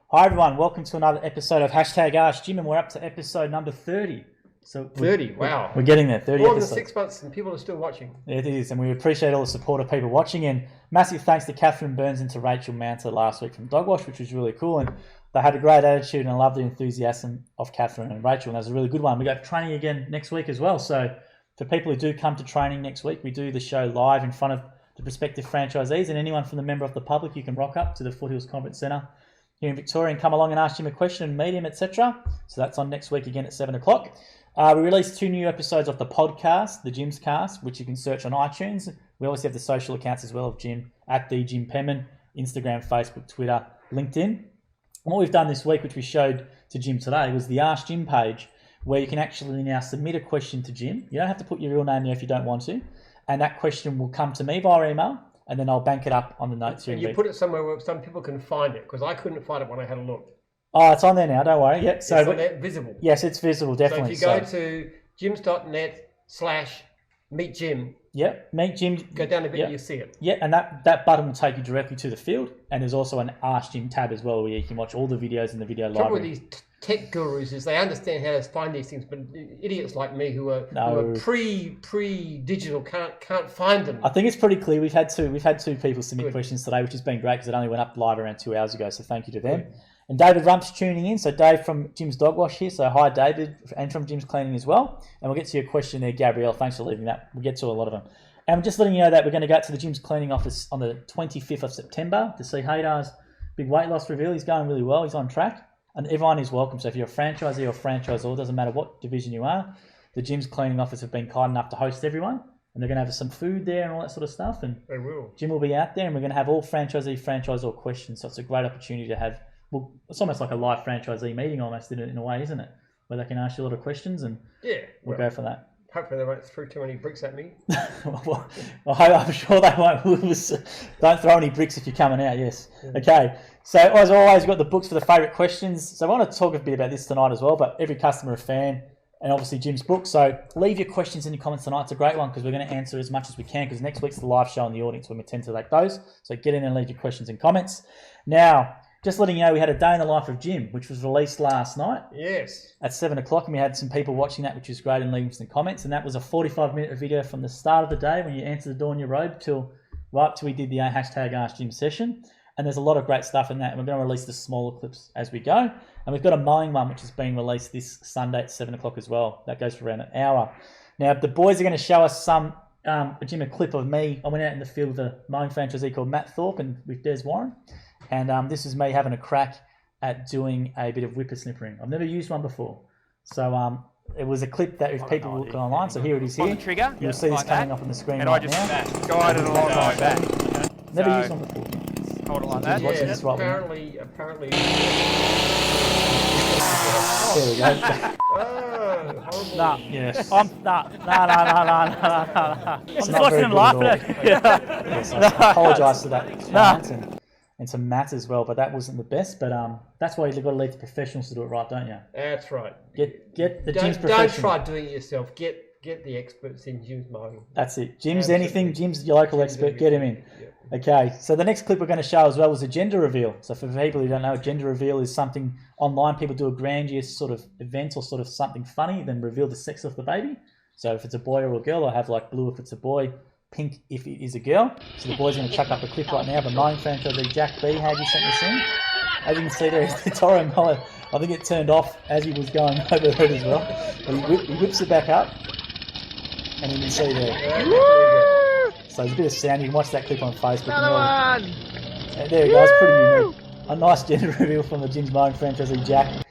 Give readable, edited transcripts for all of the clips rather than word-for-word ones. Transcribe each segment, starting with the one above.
Hi everyone, welcome to another episode of #AskJIM, and we're up to episode number 30. So 30, wow. We're getting there, 30 More episodes. than 6 months and people are still watching. It is, and we appreciate all the support of people watching, and massive thanks to Catherine Burns and to Rachel Manta last week from Dogwash, which was really cool, and they had a great attitude, and I love the enthusiasm of Catherine and Rachel, and that was a really good one. We got training again next week as well, so for people who do come to training next week, we do the show live in front of the prospective franchisees, and anyone from the member of the public, you can rock up to the Foothills Conference Centre here in Victoria and come along and ask him a question and meet him, etc. So that's on next week again at 7 o'clock. We released 2 new episodes of the podcast, the Jim's Cast, which you can search on iTunes. We obviously have the social accounts as well of Jim, at the Jim Penman, Instagram, Facebook, Twitter, LinkedIn. And what we've done this week, which we showed to Jim today, was the Ask Jim page, where you can actually now submit a question to Jim. You don't have to put your real name there if you don't want to. And that question will come to me via email, and then I'll bank it up on the notes here. And you put it somewhere where some people can find it, because I couldn't find it when I had a look. Oh, it's on there now, don't worry. Yep. So it's on there, visible. Yes, it's visible, definitely. So if you go to jims.net/meetjim, yep, Meet Jim. Go down a bit and you see it. Yeah, and that button will take you directly to the field, and there's also an Ask Jim tab as well, where you can watch all the videos in the video library. The trouble with these tech gurus is they understand how to find these things, but idiots like me who are pre-digital can't find them. I think it's pretty clear. We've had two people submit questions today, which has been great because it only went up live around 2 hours ago. So thank you to them. Good. And David Rump's tuning in. So Dave from Jim's Dogwash here. So hi David, and from Jim's Cleaning as well. And we'll get to your question there, Gabrielle. Thanks for leaving that. We'll get to a lot of them. And I'm just letting you know that we're going to go to the Jim's Cleaning office on the 25th of September to see Haydar's big weight loss reveal. He's going really well. He's on track. And everyone is welcome. So if you're a franchisee or franchisor, it doesn't matter what division you are, the Jim's Cleaning office have been kind enough to host everyone. And they're going to have some food there and all that sort of stuff. And they will. Jim will be out there, and we're going to have all franchisor questions. So it's a great opportunity to have, well, it's almost like a live franchisee meeting almost in a way, isn't it? Where they can ask you a lot of questions, and we'll go for that. Hopefully they won't throw too many bricks at me. Well, I'm sure they won't. Don't throw any bricks if you're coming out, yes. Yeah. Okay, so as always, we've got the books for the favourite questions. So I want to talk a bit about this tonight as well, but every customer a fan, and obviously Jim's book. So leave your questions in the comments tonight. It's a great one because we're going to answer as much as we can, because next week's the live show in the audience when we tend to take those. So get in and leave your questions and comments. Now, just letting you know, we had a day in the life of Jim, which was released last night. Yes. At 7 o'clock, and we had some people watching that, which was great, and leaving some comments. And that was a 45-minute video from the start of the day when you answered the door in your robe right till we did the #AskJIM session. And there's a lot of great stuff in that. And we're going to release the smaller clips as we go. And we've got a mowing one, which is being released this Sunday at 7 o'clock as well. That goes for around an hour. Now, the boys are going to show us a clip of me. I went out in the field with a mowing franchisee called Matt Thorpe and with Des Warren. And this is me having a crack at doing a bit of whippersnippering. I've never used one before. So it was a clip that if people look online, so here it is here. Trigger, you'll see this coming up on the screen and right I now. just guide it along like that. Never used one before. Hold it like that. Yeah, this right apparently. There we go. Horrible. Nah. Yes. I'm nah. I'm just watching them laughing at it. Yes, I apologise to that and to Matt as well, but that wasn't the best. But that's why you've got to leave the professionals to do it right, don't you? That's right. Get the Jim's professional. Don't try doing it yourself. Get the experts in Jim's mowing. That's it. Jim's anything. Jim's your local expert. Get him in. Yep. Okay, so the next clip we're going to show as well was a gender reveal. So for people who don't know, a gender reveal is something online. People do a grandiose sort of event or sort of something funny, then reveal the sex of the baby. So if it's a boy or a girl, I have like blue if it's a boy, pink if it is a girl. So the boy's going to chuck up a clip right now. The mowing franchisee Jack B had you sent this in. As you can see there, the Toro mower. I think it turned off as he was going over it as well. But he whips it back up, and you can see there. So there's a bit of sound. You can watch that clip on Facebook. Another one! And there you go. It's pretty unique. A nice gender reveal from the Jim's Mowing franchisee Jack.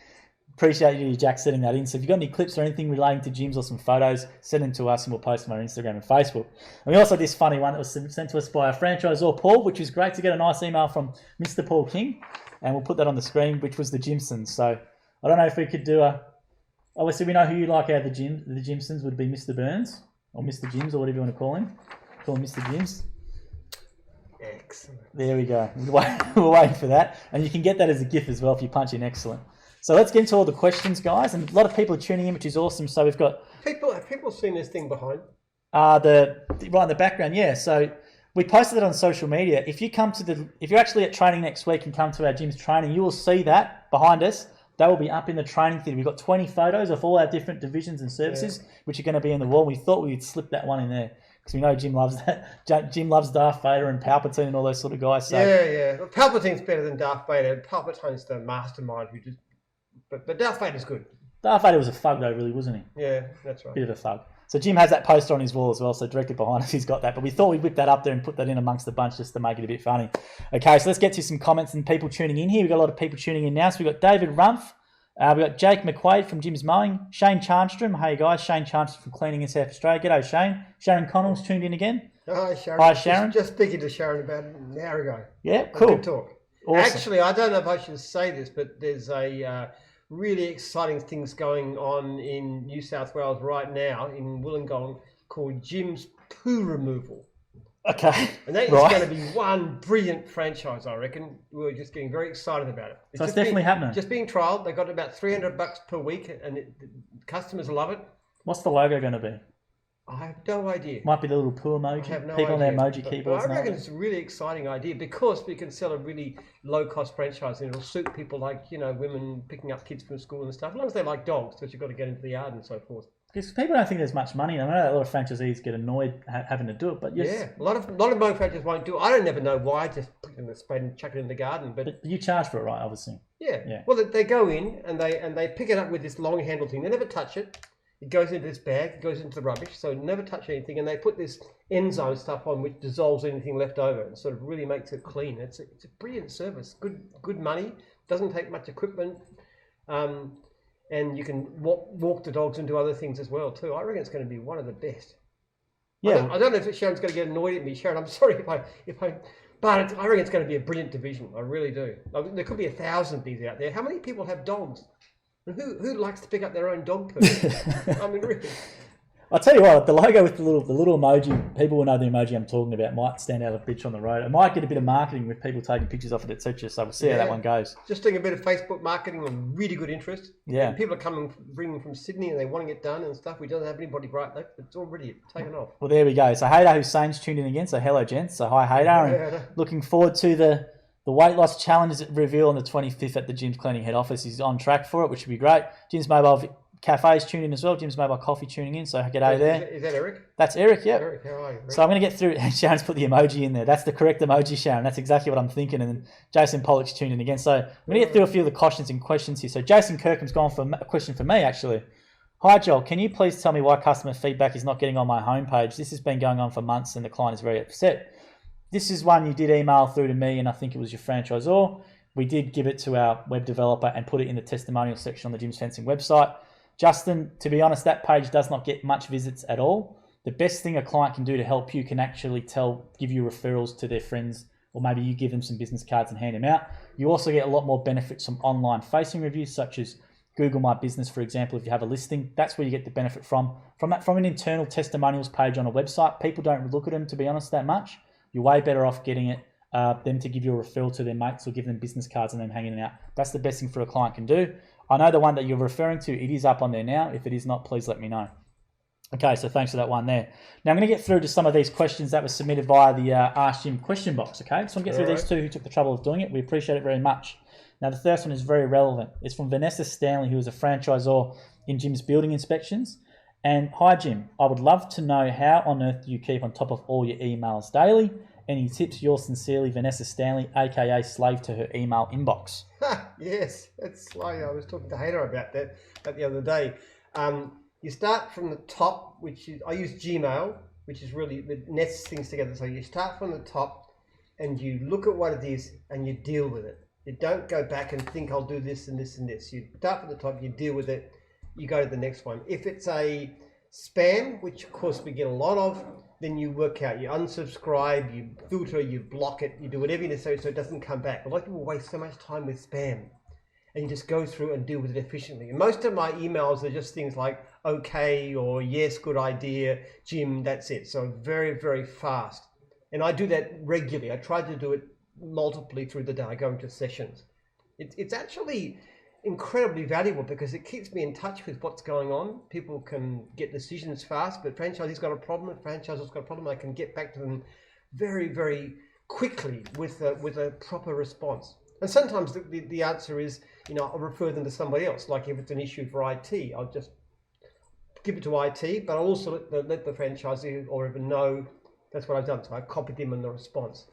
Appreciate you, Jack, setting that in. So if you've got any clips or anything relating to Jim's or some photos, send them to us and we'll post them on our Instagram and Facebook. And we also had this funny one that was sent to us by our franchisor Paul, which was great to get a nice email from Mr. Paul King. And we'll put that on the screen, which was the Jimsons. So I don't know if we could do obviously we know who you like out of the Jimsons would be Mr. Burns or Mr. Jims or whatever you want to call him. Call him Mr. Jims. Excellent. There we go. We're waiting for that. And you can get that as a GIF as well if you punch in excellent. So let's get into all the questions, guys. And a lot of people are tuning in, which is awesome. So we've got... Have people seen this thing behind? Right in the background, yeah. So We posted it on social media. If you're actually at training next week and come to our gym's training, you will see that behind us. They will be up in the training theatre. We've got 20 photos of all our different divisions and services, which are going to be in the wall. We thought we'd slip that one in there because we know Jim loves that. Jim loves Darth Vader and Palpatine and all those sort of guys. So. Yeah. Well, Palpatine's better than Darth Vader. Palpatine's the mastermind. But Darth Vader's good. Darth Vader was a thug though, really, wasn't he? Yeah, that's right. Bit of a thug. So Jim has that poster on his wall as well, so directly behind us he's got that. But we thought we'd whip that up there and put that in amongst the bunch just to make it a bit funny. Okay, so let's get to some comments and people tuning in here. We've got a lot of people tuning in now. So we've got David Rumpf. We've got Jake McQuaid from Jim's Mowing. Shane Charnstrom. Hey guys, Shane Charnstrom from Cleaning in South Australia. G'day Shane. Sharon Connell's tuned in again. Hi Sharon. Hi Sharon. Just speaking to Sharon about an hour ago. Yeah, cool. Good talk. Awesome. Actually, I don't know if I should say this, but there's a really exciting things going on in New South Wales right now in Wollongong called Jim's Poo Removal. Okay. And that is going to be one brilliant franchise, I reckon. We're just getting very excited about it. So it's definitely happening. Just being trialled. They got about $300 per week, and customers love it. What's the logo going to be? I have no idea. Might be the little poo emoji. I have no people on their idea. emoji keyboards. I reckon it's a really exciting idea because we can sell a really low-cost franchise and it'll suit people like, women picking up kids from school and stuff, as long as they like dogs, because you've got to get into the yard and so forth. Because people don't think there's much money. I know a lot of franchisees get annoyed having to do it, but yes. Yeah, a lot of mowing franchises won't do it. I don't never know why. Just put it in the spade and chuck it in the garden. But you charge for it, right? Obviously. Yeah. Well, they go in and they pick it up with this long handle thing. They never touch it. It goes into this bag. It goes into the rubbish. So never touch anything. And they put this enzyme stuff on which dissolves anything left over and sort of really makes it clean. It's a brilliant service. Good money. Doesn't take much equipment. And you can walk the dogs and do other things as well too. I reckon it's going to be one of the best. Yeah. I don't know if Sharon's going to get annoyed at me. Sharon, I'm sorry but I reckon it's going to be a brilliant division. I really do. There could be 1,000 of these out there. How many people have dogs? And who likes to pick up their own dog poo? I mean, really. I'll tell you what, the logo with the little emoji, people will know the emoji I'm talking about, might stand out a bitch on the road. It might get a bit of marketing with people taking pictures of it, etc. So we'll see how that one goes. Just doing a bit of Facebook marketing and really good interest. Yeah. And people are bringing from Sydney and they want to get done and stuff. We don't have anybody right there. It's already taken off. Well, there we go. So Haydar Hussein's tuned in again. So hello, gents. So hi, Haydar. And looking forward to the weight loss challenge reveal on the 25th at the Jim's Cleaning head office. He's on track for it, which would be great. Jim's Mobile Cafe's tuned in as well. Jim's Mobile Coffee tuning in. So g'day there. Is that Eric? That's Eric, yeah. Eric, how are you? So I'm going to get through. Sharon's put the emoji in there. That's the correct emoji, Sharon. That's exactly what I'm thinking. And then Jason Pollock's tuned in again. So I'm going to get through a few of the cautions and questions here. So Jason Kirkham's gone for a question for me, actually. Hi, Joel. Can you please tell me why customer feedback is not getting on my homepage? This has been going on for months and the client is very upset. This is one you did email through to me and I think it was your franchisor. We did give it to our web developer and put it in the testimonial section on the Jim's Fencing website. Justin, to be honest, that page does not get much visits at all. The best thing a client can do to help you can actually give you referrals to their friends, or maybe you give them some business cards and hand them out. You also get a lot more benefits from online facing reviews, such as Google My Business, for example. If you have a listing, that's where you get the benefit from an internal testimonials page on a website. People don't look at them, to be honest, that much. You're way better off getting it, them to give you a referral to their mates or give them business cards and them hanging it out. That's the best thing for a client can do. I know the one that you're referring to, it is up on there now. If it is not, please let me know. Okay, so thanks for that one there. Now I'm going to get through to some of these questions that were submitted via the AskJIM question box, okay? So I'm going to get through these two who took the trouble of doing it. We appreciate it very much. Now the first one is very relevant. It's from Vanessa Stanley, who is a franchisor in Jim's Building Inspections. And hi Jim, I would love to know how on earth do you keep on top of all your emails daily? Any tips? Yours sincerely, Vanessa Stanley, aka slave to her email inbox. Yes, that's like I was talking to Hader about that the other day. You start from the top, which is, I use Gmail, which is really, it nests things together. So you start from the top and you look at what it is and you deal with it. You don't go back and think I'll do this and this and this. You start from the top, you deal with it, you go to the next one. If it's a spam, which of course we get a lot of, then you work out, you unsubscribe, you filter, you block it, you do whatever you necessary so it doesn't come back. A lot of people waste so much time with spam and you just go through and deal with it efficiently. And most of my emails are just things like, okay, or yes, good idea, Jim, that's it. So very, very fast. And I do that regularly. I try to do it multiply through the day. I go into sessions. It's actually incredibly valuable because it keeps me in touch with what's going on. People can get decisions fast, but franchisee's got a problem. If franchisor's got a problem, I can get back to them very, very quickly with a proper response. And sometimes the answer is, I'll refer them to somebody else. Like if it's an issue for IT, I'll just give it to IT, but I'll also let the franchisee or even know that's what I've done. So I copied them in the response.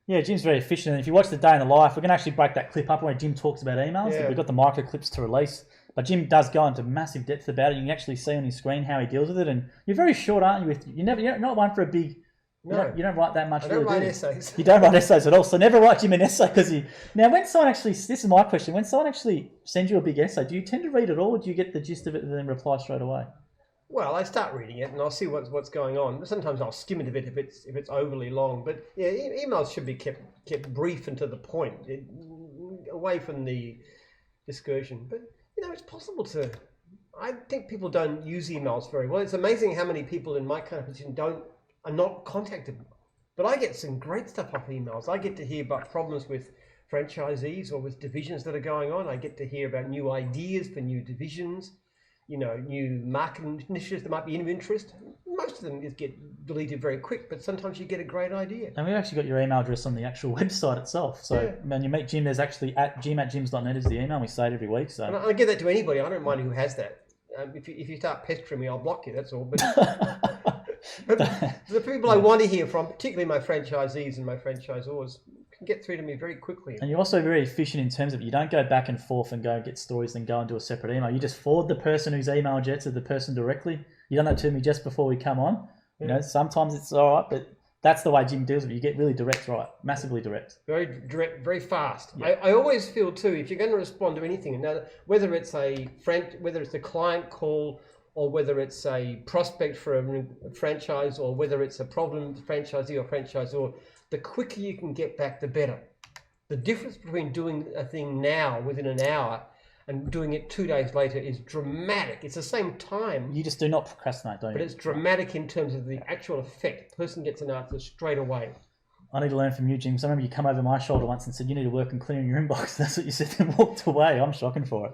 Yeah, Jim's very efficient. And if you watch the day in the life, we're going to actually break that clip up where Jim talks about emails. Yeah. We've got the micro clips to release. But Jim does go into massive depth about it. You can actually see on his screen how he deals with it. And you're very short, aren't you? You're not one for a big... No. You don't write that much. I don't write essays. You don't write essays at all. So never write Jim an essay because you... Now, when someone actually... This is my question. When someone actually sends you a big essay, do you tend to read it all or do you get the gist of it and then reply straight away? Well, I start reading it and I'll see what's going on. Sometimes I'll skim it a bit if it's overly long. But yeah, emails should be kept brief and to the point, away from the discursion. But it's possible to. I think people don't use emails very well. It's amazing how many people in my kind of position are not contacted. But I get some great stuff off emails. I get to hear about problems with franchisees or with divisions that are going on. I get to hear about new ideas for new divisions. New marketing initiatives that might be of interest. Most of them just get deleted very quick, but sometimes you get a great idea. And we've actually got your email address on the actual website itself. So when you meet Jim, there's actually @jim@jims.net is the email. We say it every week. So and I give that to anybody. I don't mind who has that. If you start pestering me, I'll block you. That's all. But the people I want to hear from, particularly my franchisees and my franchisors, can get through to me very quickly. And you're also very efficient in terms of you don't go back and forth and go and get stories and go and do a separate email. You just forward the person whose email jet to the person directly. You done that to me just before we come on. Sometimes it's all right, but that's the way Jim deals with it. You get really direct, right? Massively direct. Very direct, very fast. Yeah. I always feel too, if you're going to respond to anything, now whether it's a client call or whether it's a prospect for a franchise or whether it's a problem franchisee or franchisor, the quicker you can get back, the better. The difference between doing a thing now within an hour and doing it 2 days later is dramatic. It's the same time. You just do not procrastinate, don't you? But it's dramatic in terms of the actual effect. The person gets an answer straight away. I need to learn from you, Jim. So I remember you come over my shoulder once and said, you need to work on clearing your inbox. That's what you said and walked away. I'm shocking for it.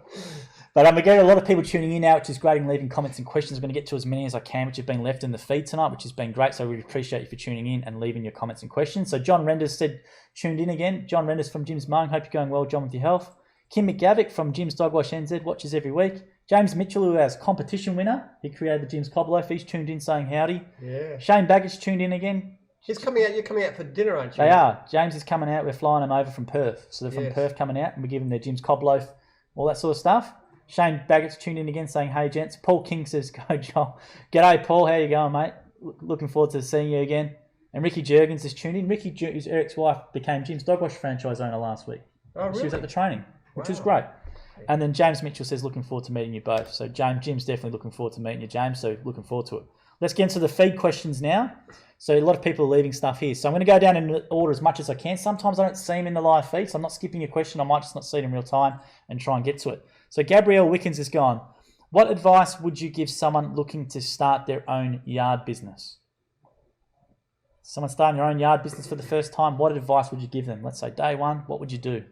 But we get a lot of people tuning in now, which is great, and leaving comments and questions. I'm going to get to as many as I can, which have been left in the feed tonight, which has been great. So we appreciate you for tuning in and leaving your comments and questions. So John Renders said, tuned in again. John Renders from Jim's Mowing. Hope you're going well, John, with your health. Kim McGavick from Jim's Dogwash NZ watches every week. James Mitchell, who has competition winner. He created the Jim's Cob Loaf. He's tuned in saying howdy. Yeah. Shane Baggage tuned in again. He's coming out. You're coming out for dinner, aren't you? They are. James is coming out. We're flying them over from Perth. So they're from Perth coming out and we're giving them their Jim's Cob Loaf, all that sort of stuff. Shane Baggett's tuned in again saying, hey, gents. Paul King says, go, Joel. G'day, Paul. How you going, mate? Looking forward to seeing you again. And Ricky Jurgens is tuned in. Ricky, who's Eric's wife, became Jim's Dogwash franchise owner last week. Oh, really? She was at the training, which was great. And then James Mitchell says, looking forward to meeting you both. So Jim's definitely looking forward to meeting you, James. So looking forward to it. Let's get into the feed questions now. So a lot of people are leaving stuff here. So I'm going to go down in order as much as I can. Sometimes I don't see them in the live feed, so I'm not skipping a question. I might just not see it in real time and try and get to it. So Gabrielle Wickens is gone. What advice would you give someone looking to start their own yard business? Someone starting their own yard business for the first time, what advice would you give them? Let's say day one, what would you do?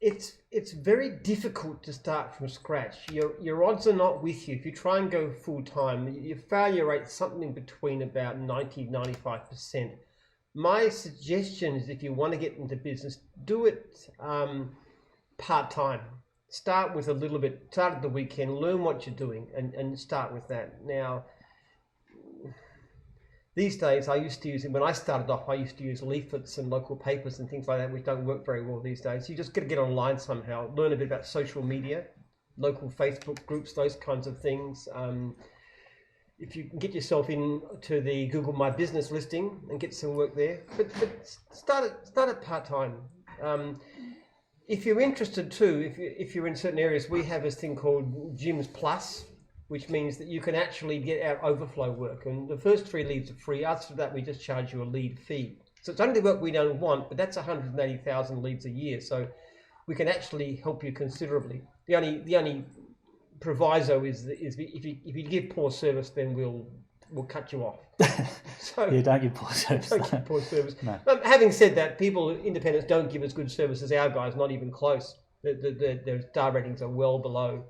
It's very difficult to start from scratch. Your odds are not with you. If you try and go full time, your failure rate is something between about 90-95%. My suggestion is if you want to get into business, do it part time. Start with a little bit. Start at the weekend. Learn what you're doing, and start with that. Now, these days, when I started off, I used to use leaflets and local papers and things like that, which don't work very well these days. You just got to get online somehow, learn a bit about social media, local Facebook groups, those kinds of things. If you can get yourself into the Google My Business listing and get some work there, but start it part-time. If you're interested too, if you're in certain areas, we have this thing called Jim's Plus, which means that you can actually get our overflow work. And the first 3 leads are free. After that, we just charge you a lead fee. So it's only the work we don't want, but that's 180,000 leads a year. So we can actually help you considerably. The only proviso is if you give poor service, then we'll cut you off. So yeah, don't give poor service. Don't give poor service. No. Having said that, independents don't give as good service as our guys, not even close. Their star ratings are well below.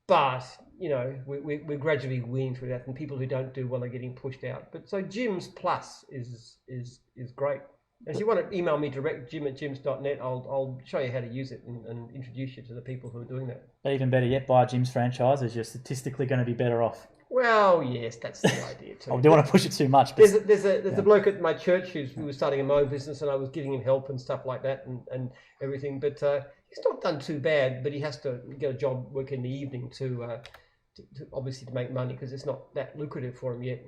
But you know, we're gradually weaning through that, and people who don't do well are getting pushed out. But so Gyms Plus is great. And if you want to email me direct, jim@gyms.net, I'll show you how to use it and introduce you to the people who are doing that. But even better yet, buy a Gyms franchise, as you're statistically going to be better off. Well, yes, that's the idea too. I don't want to push it too much. But there's a bloke at my church who was starting a mowing business, and I was giving him help and stuff like that and everything. But he's not done too bad, but he has to get a job work in the evening to obviously to make money, because it's not that lucrative for him yet.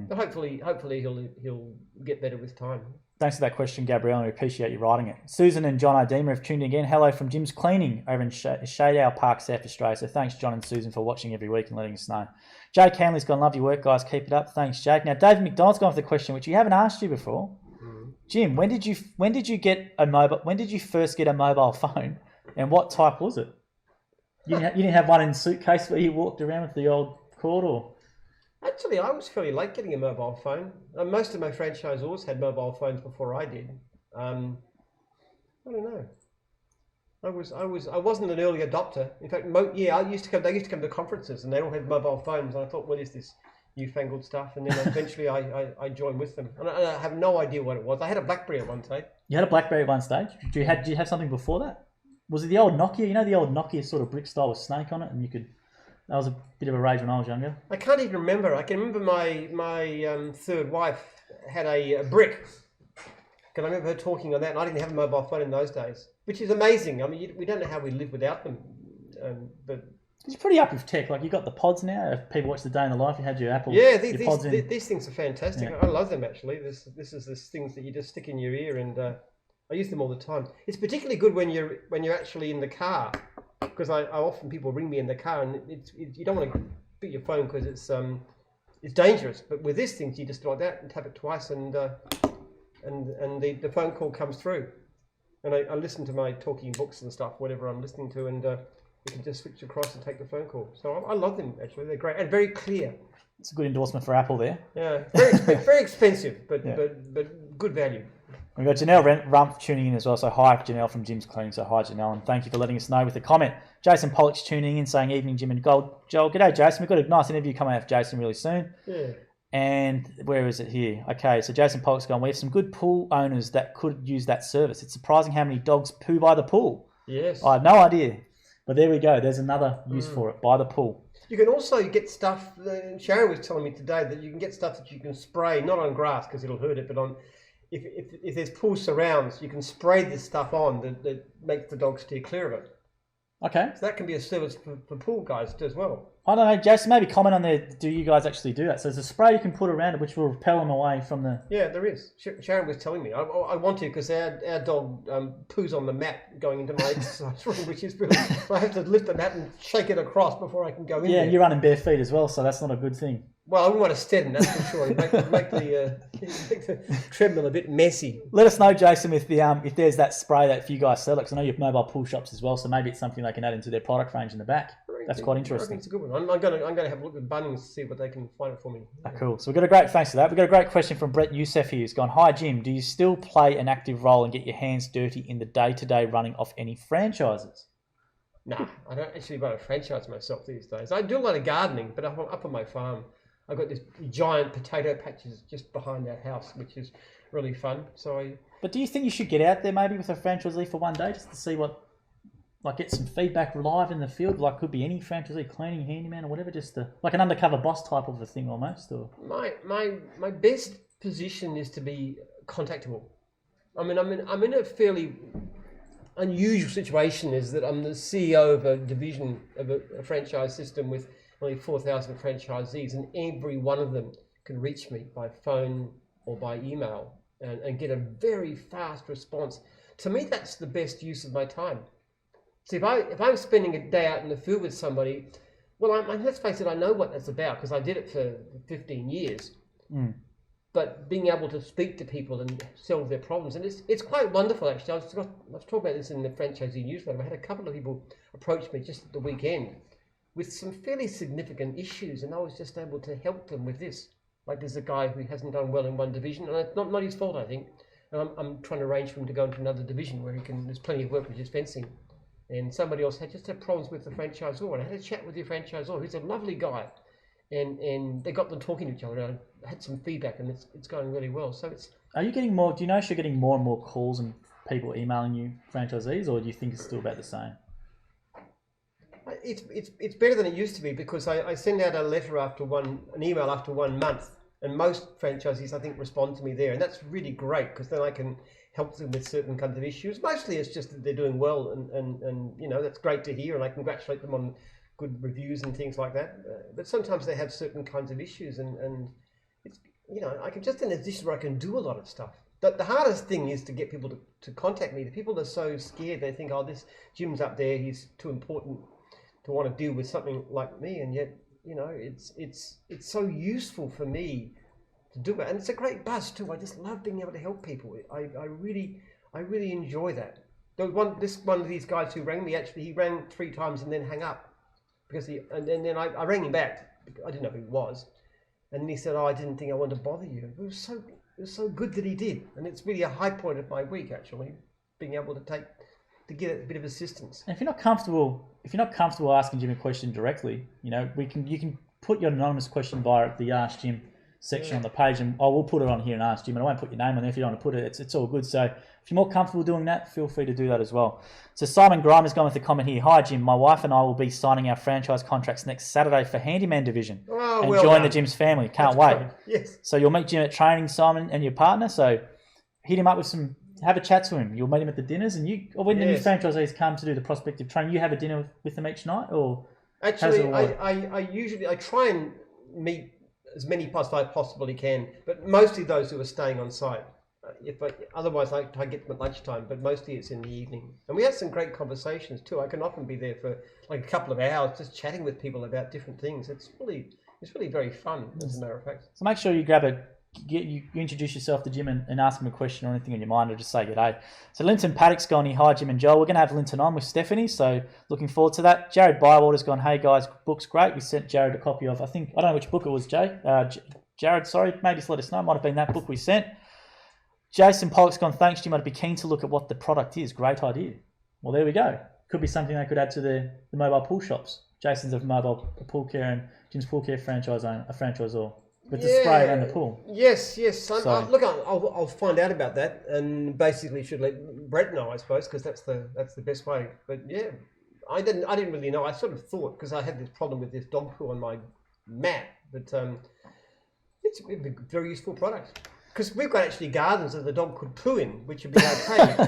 But hopefully he'll get better with time. Thanks for that question, Gabrielle, and we appreciate you writing it. Susan and John O'Deemer have tuned in again. Hello from Jim's Cleaning over in Shadeow Park, South Australia. So thanks, John and Susan, for watching every week and letting us know. Jake Hanley's gone, love your work, guys. Keep it up. Thanks, Jake. Now, David McDonald's gone for the question, which we haven't asked you before. Jim, when did you first get a mobile phone, and what type was it? You didn't have one in the suitcase where you walked around with the old cord, or? Actually, I was fairly late getting a mobile phone. Most of my franchisors had mobile phones before I did. I don't know. I wasn't an early adopter. In fact, they used to come to conferences, and they all had mobile phones. And I thought, what is this newfangled stuff? And then eventually, I joined with them. And I have no idea what it was. I had a BlackBerry at one stage. You had a BlackBerry at one stage. Did you have something before that? Was it the old Nokia? You know, the old Nokia sort of brick style with Snake on it, and you could. That was a bit of a rage when I was younger. I can't even remember. I can remember my third wife had a brick. Because I remember her talking on that, and I didn't have a mobile phone in those days, which is amazing. I mean, we don't know how we live without them. But it's pretty up with tech. Like, you got the pods now. If people watch the Day in the Life, you had your Apple. Yeah, these things are fantastic. Yeah. I love them, actually. This is things that you just stick in your ear, and I use them all the time. It's particularly good when you're actually in the car. Because I often people ring me in the car, and you don't want to beat your phone because it's dangerous. But with this thing, you just like that and tap it twice, and the phone call comes through. And I listen to my talking books and stuff, whatever I'm listening to, and you can just switch across and take the phone call. So I love them, actually. They're great and very clear. It's a good endorsement for Apple there. Yeah, very expensive, but good value. We've got Janelle Rumpf tuning in as well. So hi, Janelle from Jim's Cleaning. So hi, Janelle, and thank you for letting us know with a comment. Jason Pollock's tuning in saying, evening, Jim and Gold. Joel, g'day, Jason. We've got a nice interview coming out of Jason really soon. Yeah. And where is it here? Okay, so Jason Pollock's gone, we have some good pool owners that could use that service. It's surprising how many dogs poo by the pool. Yes. I had no idea. But there we go. There's another use for it, by the pool. You can also get stuff, Sharon was telling me today, that you can get stuff that you can spray, not on grass because it'll hurt it, but on... If there's pool surrounds, you can spray this stuff on that makes the dog steer clear of it. Okay. So that can be a service for pool guys as well. I don't know, Jason, maybe comment on there, do you guys actually do that? So there's a spray you can put around it which will repel them away from the... Yeah, there is. Sharon was telling me. I want to because our dog poos on the mat going into my exercise room, which is really... I have to lift the mat and shake it across before I can go in there. Yeah, you're running bare feet as well, so that's not a good thing. Well, I wouldn't want to stead in, that's for sure. Make the treadmill a bit messy. Let us know, Jason, if there's that spray that if you guys sell it, because I know you have mobile pool shops as well, so maybe it's something they can add into their product range in the back. That's quite interesting. I think it's a good one. I'm going to have a look at Bunnings to see what they can find it for me. Oh, cool. So thanks for that. We've got a great question from Brett Youssef here who's gone, hi, Jim, do you still play an active role and get your hands dirty in the day-to-day running of any franchises? Nah, I don't actually run a franchise myself these days. I do a lot of gardening, but up on my farm. I've got this giant potato patches just behind our house, which is really fun. But do you think you should get out there maybe with a franchisee for one day just to see get some feedback live in the field? Like, could be any franchisee, cleaning, handyman, or whatever, just like an undercover boss type of a thing almost. Or my best position is to be contactable. I mean, I'm in a fairly unusual situation. Is that I'm the CEO of a division of a franchise system with only 4,000 franchisees, and every one of them can reach me by phone or by email and get a very fast response. To me, that's the best use of my time. So if I'm spending a day out in the field with somebody, well, let's face it, I know what that's about because I did it for 15 years. Mm. But being able to speak to people and solve their problems, and it's quite wonderful actually. I was talking about this in the franchisee newsletter. I had a couple of people approach me just at the weekend with some fairly significant issues, and I was just able to help them with this. Like, there's a guy who hasn't done well in one division, and it's not his fault, I think. And I'm trying to arrange for him to go into another division where there's plenty of work with his fencing. and somebody else had problems with the franchisor, and I had a chat with the franchisor, who's a lovely guy, and they got them talking to each other, and I had some feedback, and it's going really well. So it's. Are you getting more? Do you know if you're getting more and more calls and people emailing you, franchisees, or do you think it's still about the same? It's better than it used to be, because I send out an email after 1 month, and most franchisees I think respond to me there, and that's really great, because then I can help them with certain kinds of issues. Mostly it's just that they're doing well, and you know, that's great to hear, and I congratulate them on good reviews and things like that. But sometimes they have certain kinds of issues, and it's, you know, I can just in a position where I can do a lot of stuff. The hardest thing is to get people to contact me. The people are so scared, they think, oh, this Jim's up there, he's too important to want to deal with something like me, and yet, you know, it's so useful for me to do it, and it's a great buzz too. I just love being able to help people. I really enjoy that. There was one of these guys who rang me, actually he rang 3 times and then hung up, because and then I rang him back. I didn't know who he was, and he said, oh, I didn't think I wanted to bother you. It was so good that he did, and it's really a high point of my week, actually, being able to get a bit of assistance. And if you're not comfortable asking Jim a question directly, you know, you can put your anonymous question via the Ask Jim section on the page, and I will put it on here and Ask Jim, and I won't put your name on there if you don't want to put it. It's all good. So if you're more comfortable doing that, feel free to do that as well. So Simon Grime has gone with a comment here. Hi Jim, my wife and I will be signing our franchise contracts next Saturday for Handyman Division and join the Jim's family. Can't wait. Great. Yes. So you'll meet Jim at training, Simon, and your partner. So hit him up with have a chat to him. You'll meet him at the dinners, and when the new franchisees come to do the prospective training, you have a dinner with them each night, or actually, I try and meet as many as I possibly can, but mostly those who are staying on site. Otherwise, I get them at lunchtime, but mostly it's in the evening. And we have some great conversations too. I can often be there for like a couple of hours just chatting with people about different things. It's really very fun, as a matter of fact. So make sure you you introduce yourself to Jim and ask him a question or anything on your mind, or just say g'day. So Linton Paddock's gone here. Hi Jim and Joel. We're going to have Linton on with Stephanie, so looking forward to that. Jared Bywater's gone, hey guys, book's great. We sent Jared a copy of, I don't know which book it was, Jared, sorry, maybe just let us know. It might have been that book we sent. Jason Pollock's gone, thanks Jim, I'd be keen to look at what the product is. Great idea. Well, there we go. Could be something they could add to the mobile pool shops. Jason's a mobile pool care, and Jim's pool care franchisor. With the spray around the pool. Yes. Look, I'll find out about that, and basically should let Brett know, I suppose, because that's the best way. But yeah, I didn't really know. I sort of thought, because I had this problem with this dog poo on my mat, but it's a very useful product. Because we've got actually gardens that the dog could poo in, which would be okay.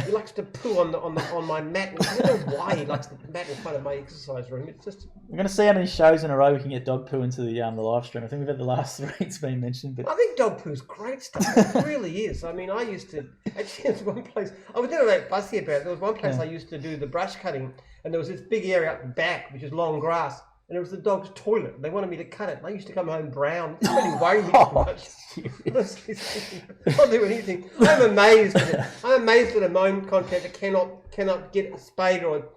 He likes to poo on my mat. I don't know why he likes the mat in front of my exercise room. It's just. We're going to see how many shows in a row we can get dog poo into the live stream. I think we've had the last 3 it's been mentioned. But I think dog poo's great stuff. It really is. I mean, I used to actually. There's one place I was never that fussy about it. There was one place I used to do the brush cutting, and there was this big area up the back which is long grass. And it was the dog's toilet. They wanted me to cut it. And I used to come home brown. It didn't really worry me too much. I'll do anything. I'm amazed that a mowing contractor cannot get a spade or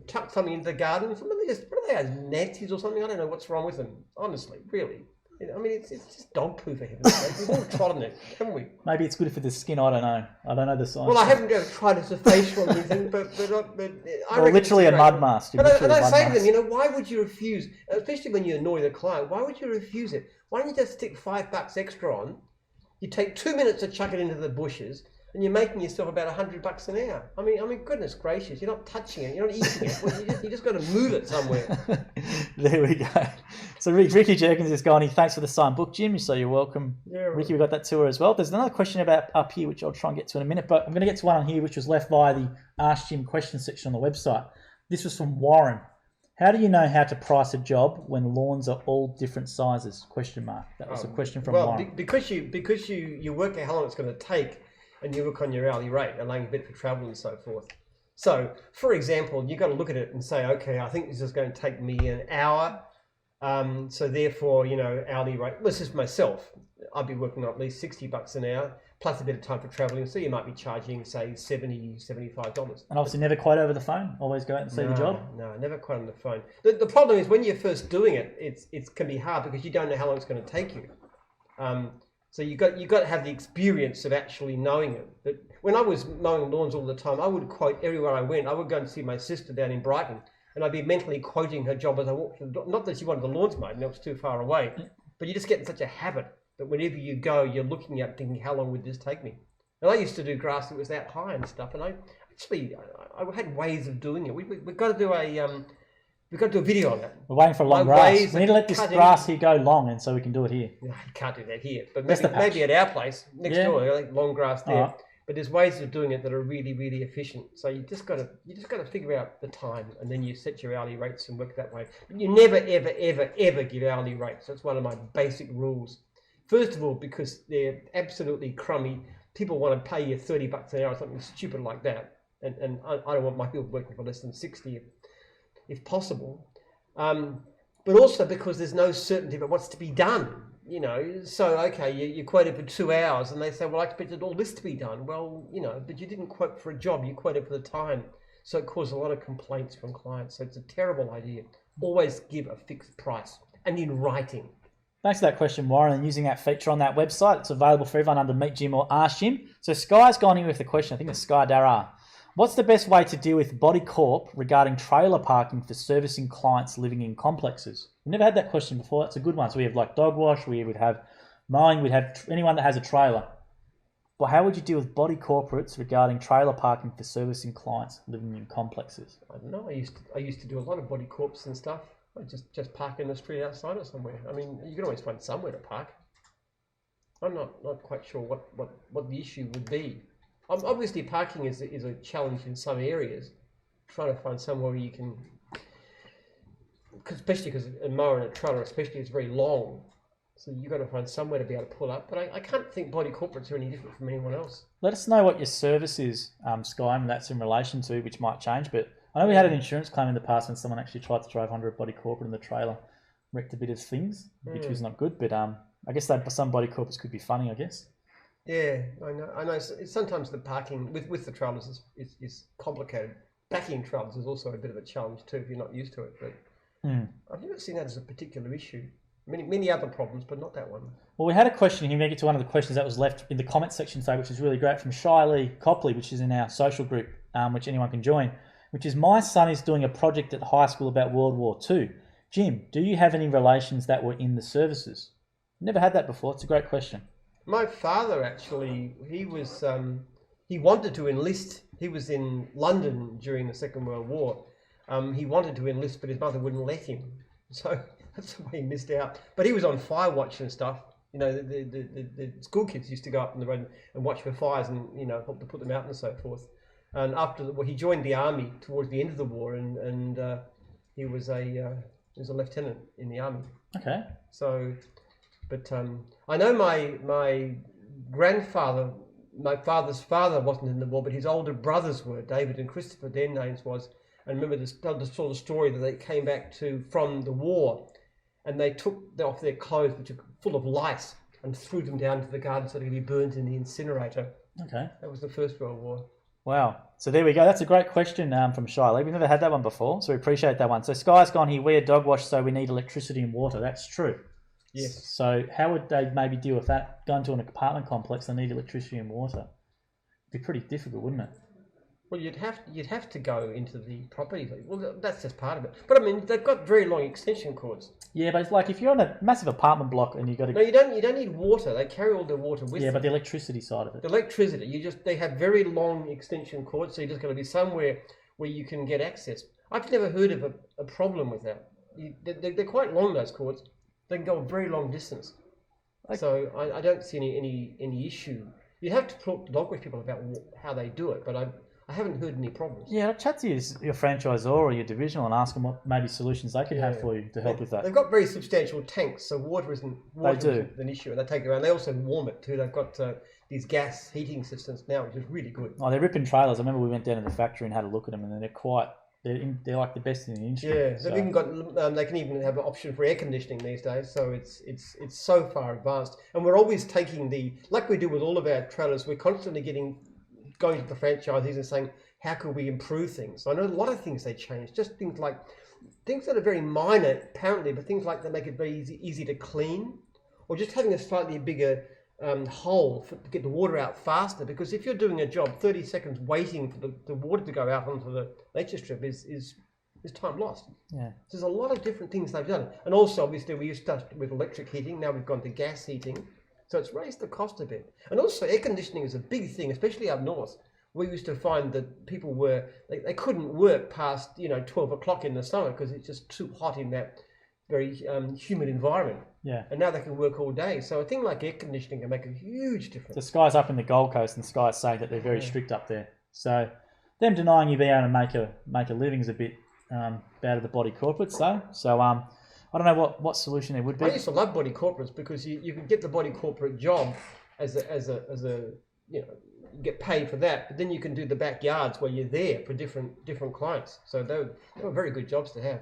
tuck something into the garden. What are they, nazis or something? I don't know what's wrong with them. Honestly, really. I mean, it's just dog poo, for heaven's sake. We've all trodden it, haven't we? Maybe it's good for the skin. I don't know. I don't know the science. Well, I haven't tried it as a facial or anything, but I reckon literally a mud mask. And I say to them, why would you refuse? Especially when you annoy the client, why would you refuse it? Why don't you just stick $5 extra on? You take 2 minutes to chuck it into the bushes, and you're making yourself about $100 an hour. I mean, goodness gracious, you're not touching it, you're not eating it. Well, you just got to move it somewhere. There we go. So Ricky Jerkins has gone, thanks for the signed book, Jim. So you're welcome. Yeah, right. Ricky, we got that to her as well. There's another question about up here, which I'll try and get to in a minute, but I'm going to get to one on here, which was left via the Ask Jim question section on the website. This was from Warren. How do you know how to price a job when lawns are all different sizes? ? That was a question from Warren. Because you work out how long it's going to take, and you look on your hourly rate, allowing a bit for travel and so forth. So, for example, you've got to look at it and say, okay, I think this is going to take me an hour. So therefore, hourly rate, this is myself. I'd be working on at least $60 an hour, plus a bit of time for traveling. So you might be charging, say, $70, $75. And obviously never quote over the phone. Always go out and see the job. No, never quote on the phone. The problem is when you're first doing it, it can be hard because you don't know how long it's going to take you. So you got to have the experience of actually knowing it. But when I was mowing lawns all the time, I would quote everywhere I went. I would go and see my sister down in Brighton, and I'd be mentally quoting her job as I walked through the door. Not that she wanted the lawns mowed, and it was too far away, but you just get in such a habit that whenever you go, you're looking at thinking, how long would this take me? And I used to do grass that was that high and stuff, and I had ways of doing it. We've got to do a video on that. We're waiting for long grass. We need to let this grass here go long, and so we can do it here. No, you can't do that here, but Maybe at our place next door, like long grass there. Right. But there's ways of doing it that are really, really efficient. So you just got to figure out the time, and then you set your hourly rates and work that way. But you never, ever, ever, ever give hourly rates. That's one of my basic rules. First of all, because they're absolutely crummy. People want to pay you $30 an hour or something stupid like that, and I don't want my people working for less than 60, if possible. But also because there's no certainty about what's to be done. You know, so okay, you quoted for 2 hours, and they say, well, I expected all this to be done. Well, you know, but you didn't quote for a job, you quoted for the time. So it caused a lot of complaints from clients. So it's a terrible idea. Always give a fixed price, and in writing. Thanks for that question, Warren, and using that feature on that website. It's available for everyone under Meet Jim or Ask Jim. So Sky's gone in with the question. I think it's Sky Dara. What's the best way to deal with body corp regarding trailer parking for servicing clients living in complexes? We've never had that question before. That's a good one. So we have like dog wash, we would have mowing, we'd have anyone that has a trailer. But how would you deal with body corporates regarding trailer parking for servicing clients living in complexes? I don't know. I used to do a lot of body corps and stuff. I just park in the street outside or somewhere. I mean, you can always find somewhere to park. I'm not quite sure what the issue would be. Obviously, parking is a challenge in some areas. Trying to find somewhere you can, especially because a mower and a trailer, especially, is very long. So you've got to find somewhere to be able to pull up. But I can't think body corporates are any different from anyone else. Let us know what your service is, Sky, and that's in relation to, which might change. But I know we had an insurance claim in the past when someone actually tried to drive under a body corporate in the trailer, wrecked a bit of things, which was not good. But I guess that some body corporates could be funny, I guess. Yeah, I know. Sometimes the parking with the trailers is complicated. Backing trailers is also a bit of a challenge too if you're not used to it. But I've never seen that as a particular issue. Many other problems, but not that one. Well, we had a question here. Maybe to one of the questions that was left in the comment section today, which is really great, from Shiley Copley, which is in our social group, which anyone can join, which is, my son is doing a project at high school about World War II. Jim, do you have any relations that were in the services? Never had that before. It's a great question. My father actually, he wanted to enlist. He was in London during the Second World War. He wanted to enlist, but his mother wouldn't let him. So that's the way he missed out. But he was on fire watch and stuff. You know, the school kids used to go up on the road and watch for fires and, you know, help to put them out and so forth. And he joined the army towards the end of the war, and he was a lieutenant in the army. Okay. So, but I know my grandfather, my father's father wasn't in the war, but his older brothers were, David and Christopher, their names was. And remember this sort of story that they came back from the war, and they took off their clothes, which are full of lice, and threw them down to the garden so they could be burnt in the incinerator. Okay. That was the First World War. Wow. So there we go. That's a great question from Shiley. We've never had that one before, so we appreciate that one. So Sky's gone here, we are dog wash, so we need electricity and water. That's true. Yes. So how would they maybe deal with that? Going to an apartment complex, they need electricity and water. It'd be pretty difficult, wouldn't it? Well, you'd have to go into the property. Well, that's just part of it. But I mean, they've got very long extension cords. Yeah, but it's like if you're on a massive apartment block and you've got to... No, you don't need water. They carry all their water with them. Yeah, but the electricity side of it. The electricity, they have very long extension cords, so you just got to be somewhere where you can get access. I've never heard of a problem with that. They're quite long, those cords. They can go a very long distance. Okay. So I don't see any issue. You have to talk to dog wash people about how they do it, but I haven't heard any problems. Yeah, chat to your franchisor or your divisional and ask them what maybe solutions they could have for you to help with that. They've got very substantial tanks, so water isn't an issue, and they take it around. They also warm it too. They've got these gas heating systems now, which is really good. Oh, they're ripping trailers. I remember we went down to the factory and had a look at them, and they're like the best in the industry. Yeah, they've even got. They can even have an option for air conditioning these days. So it's so far advanced, and we're always taking like we do with all of our trailers. We're constantly going to the franchisees and saying, how could we improve things? I know a lot of things they change, just things that are very minor apparently, but things like that make it very easy to clean, or just having a slightly bigger hole to get the water out faster, because if you're doing a job, 30 seconds waiting for the water to go out onto the nature strip is time lost. Yeah. So there's a lot of different things they've done. And also, obviously, we used to start with electric heating. Now we've gone to gas heating. So it's raised the cost a bit. And also, air conditioning is a big thing, especially up north. We used to find that people they couldn't work past 12 o'clock in the summer because it's just too hot in that very humid environment. Yeah. And now they can work all day. So a thing like air conditioning can make a huge difference. The Sky's up in the Gold Coast, and Sky's saying that they're very strict up there. So them denying you being able to make a living is a bit bad of the body corporates, though. So I don't know what solution there would be. I used to love body corporates because you can get the body corporate job as a you get paid for that, but then you can do the backyards where you're there for different clients. So they were very good jobs to have.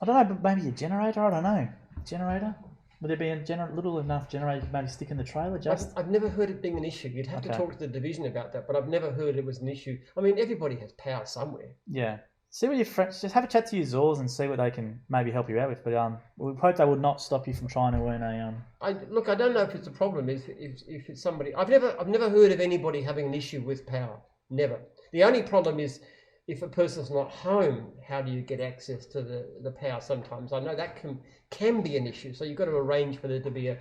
I don't know, but maybe a generator. I don't know. Generator. Would there be a little enough generator to maybe stick in the trailer? I've never heard it being an issue. You'd have to talk to the division about that, but I've never heard it was an issue. I mean, everybody has power somewhere. Yeah. See what your friends, just have a chat to your Zors and see what they can maybe help you out with. But we hope they would not stop you from trying to earn a I don't know if it's a problem. If it's somebody, I've never heard of anybody having an issue with power. Never. The only problem is if a person's not home. How do you get access to the power? Sometimes I know that can be an issue. So you've got to arrange for there to be a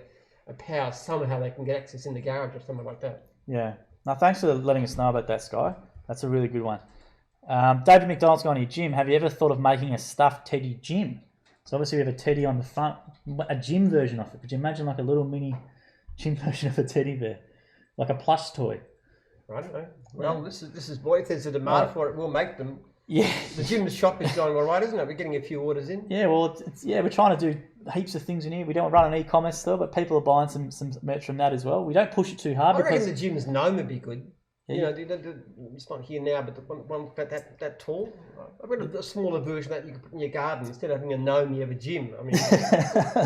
power somehow. They can get access in the garage or something like that. Yeah. Now thanks for letting us know about that, Sky. That's a really good one. David McDonald's going to your gym. Have you ever thought of making a stuffed teddy gym? So obviously we have a teddy on the front, a gym version of it. Could you imagine like a little mini gym version of a teddy bear, like a plush toy? I don't know. Well, this is boy. If there's a demand for it, we'll make them. Yeah. The gym's shop is going all right, isn't it? We're getting a few orders in. Yeah. Well, we're trying to do heaps of things in here. We don't run an e-commerce store, but people are buying some merch from that as well. We don't push it too hard. I reckon the gym's gnome would be good. Yeah. It's not here now, but the one that tall. I've got a smaller version that you can put in your garden. Instead of having a gnome, you have a gym. I mean,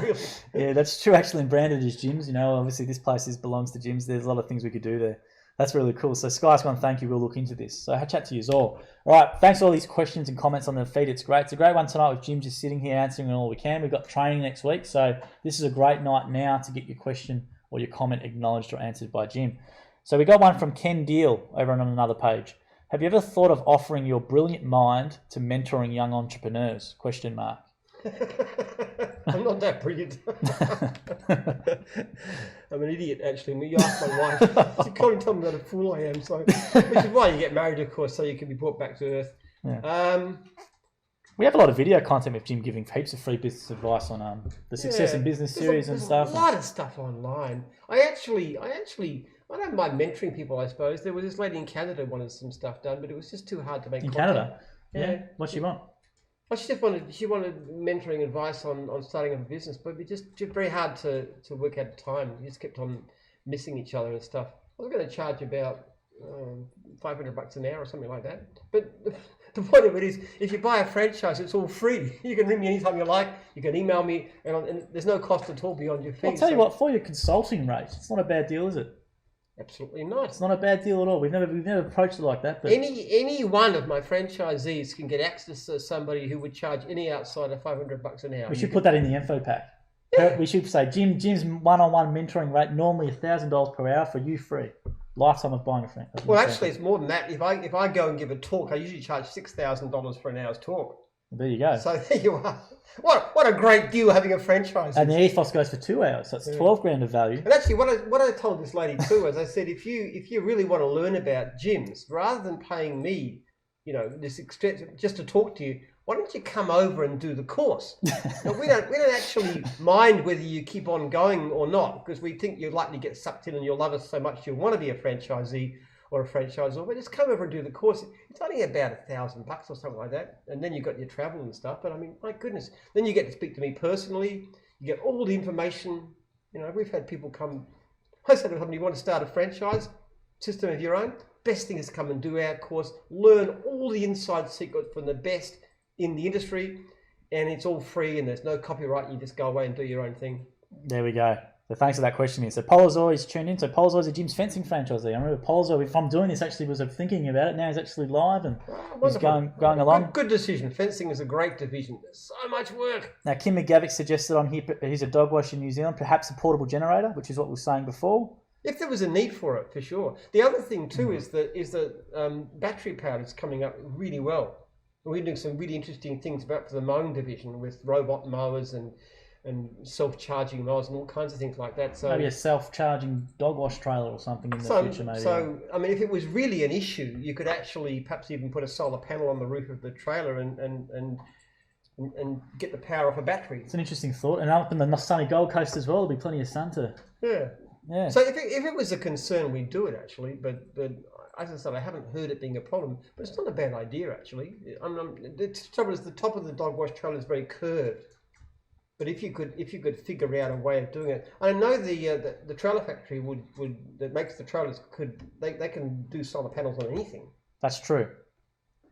really. Yeah, that's true. Actually, and branded as gyms. Obviously this place belongs to gyms. There's a lot of things we could do there. That's really cool. So Sky's gone, thank you. We'll look into this. So have a chat to you all. All right. Thanks for all these questions and comments on the feed. It's great. It's a great one tonight with Jim just sitting here answering all we can. We've got training next week. So this is a great night now to get your question or your comment acknowledged or answered by Jim. So we got one from Ken Deal over on another page. Have you ever thought of offering your brilliant mind to mentoring young entrepreneurs? ? I'm not that brilliant. I'm an idiot, actually. You ask my wife. She can't tell me what a fool I am. So, which is why you get married, of course, so you can be brought back to earth. Yeah. We have a lot of video content with Jim giving heaps of free business advice on the Success in Business series and stuff. There's a lot of stuff online. I don't mind mentoring people, I suppose. There was this lady in Canada who wanted some stuff done, but it was just too hard to make in content. Canada? Yeah. What she want? Well, she wanted mentoring advice on starting a business, but it just very hard to work out the time. We just kept on missing each other and stuff. I was going to charge about $500 an hour or something like that. But the point of it is, if you buy a franchise, it's all free. You can ring me anytime you like. You can email me, and there's no cost at all beyond your fee. I'll tell you what, for your consulting rate, it's not a bad deal, is it? Absolutely not. It's not a bad deal at all. We've never approached it like that. But any one of my franchisees can get access to somebody who would charge any outsider $500 an hour. We should put that in the info pack. Yeah. We should say Jim's one-on-one mentoring rate normally $1,000 per hour for you free. Lifetime of buying a franchise. Well, actually, it's more than that. If I go and give a talk, I usually charge $6,000 for an hour's talk. There you go. So there you are. What a great deal having a franchise. And the ethos goes for 2 hours, so it's $12,000 of value. And actually, what I told this lady too is I said, if you really want to learn about gyms, rather than paying me, this just to talk to you, why don't you come over and do the course? Now, we don't actually mind whether you keep on going or not, because we think you'll likely get sucked in and you'll love us so much you'll want to be a franchisee or a franchisor, but just come over and do the course. It's only about $1,000 or something like that, and then you've got your travel and stuff. But I mean, my goodness, then you get to speak to me personally. You get all the information. We've had people come. I said to somebody, you want to start a franchise system of your own? Best thing is to come and do our course, learn all the inside secrets from the best in the industry, and it's all free and there's no copyright. You just go away and do your own thing. There we go. So thanks for that question here. So Polazor is tuned in. So Polazor is a Jim's fencing franchisee. I remember Polazor, if I'm doing this, actually was thinking about it. Now he's actually live and he's going along. Good decision. Fencing is a great division. There's so much work. Now Kim McGavick suggested on here, he's a dog wash in New Zealand, perhaps a portable generator, which is what we were saying before. If there was a need for it, for sure. The other thing too is that battery power is coming up really well. We're doing some really interesting things for the mowing division with robot mowers and self-charging mowers and all kinds of things like that. So maybe a self-charging dog wash trailer or something in the future, maybe. So, I mean, if it was really an issue, you could actually perhaps even put a solar panel on the roof of the trailer and get the power off a battery. It's an interesting thought. And up in the sunny Gold Coast as well, there'll be plenty of sun to... Yeah. So if it was a concern, we'd do it actually. But as I said, I haven't heard it being a problem. But it's not a bad idea actually. The trouble is the top of the dog wash trailer is very curved. But if you could figure out a way of doing it, I know the trailer factory that makes the trailers they can do solar panels on anything. That's true.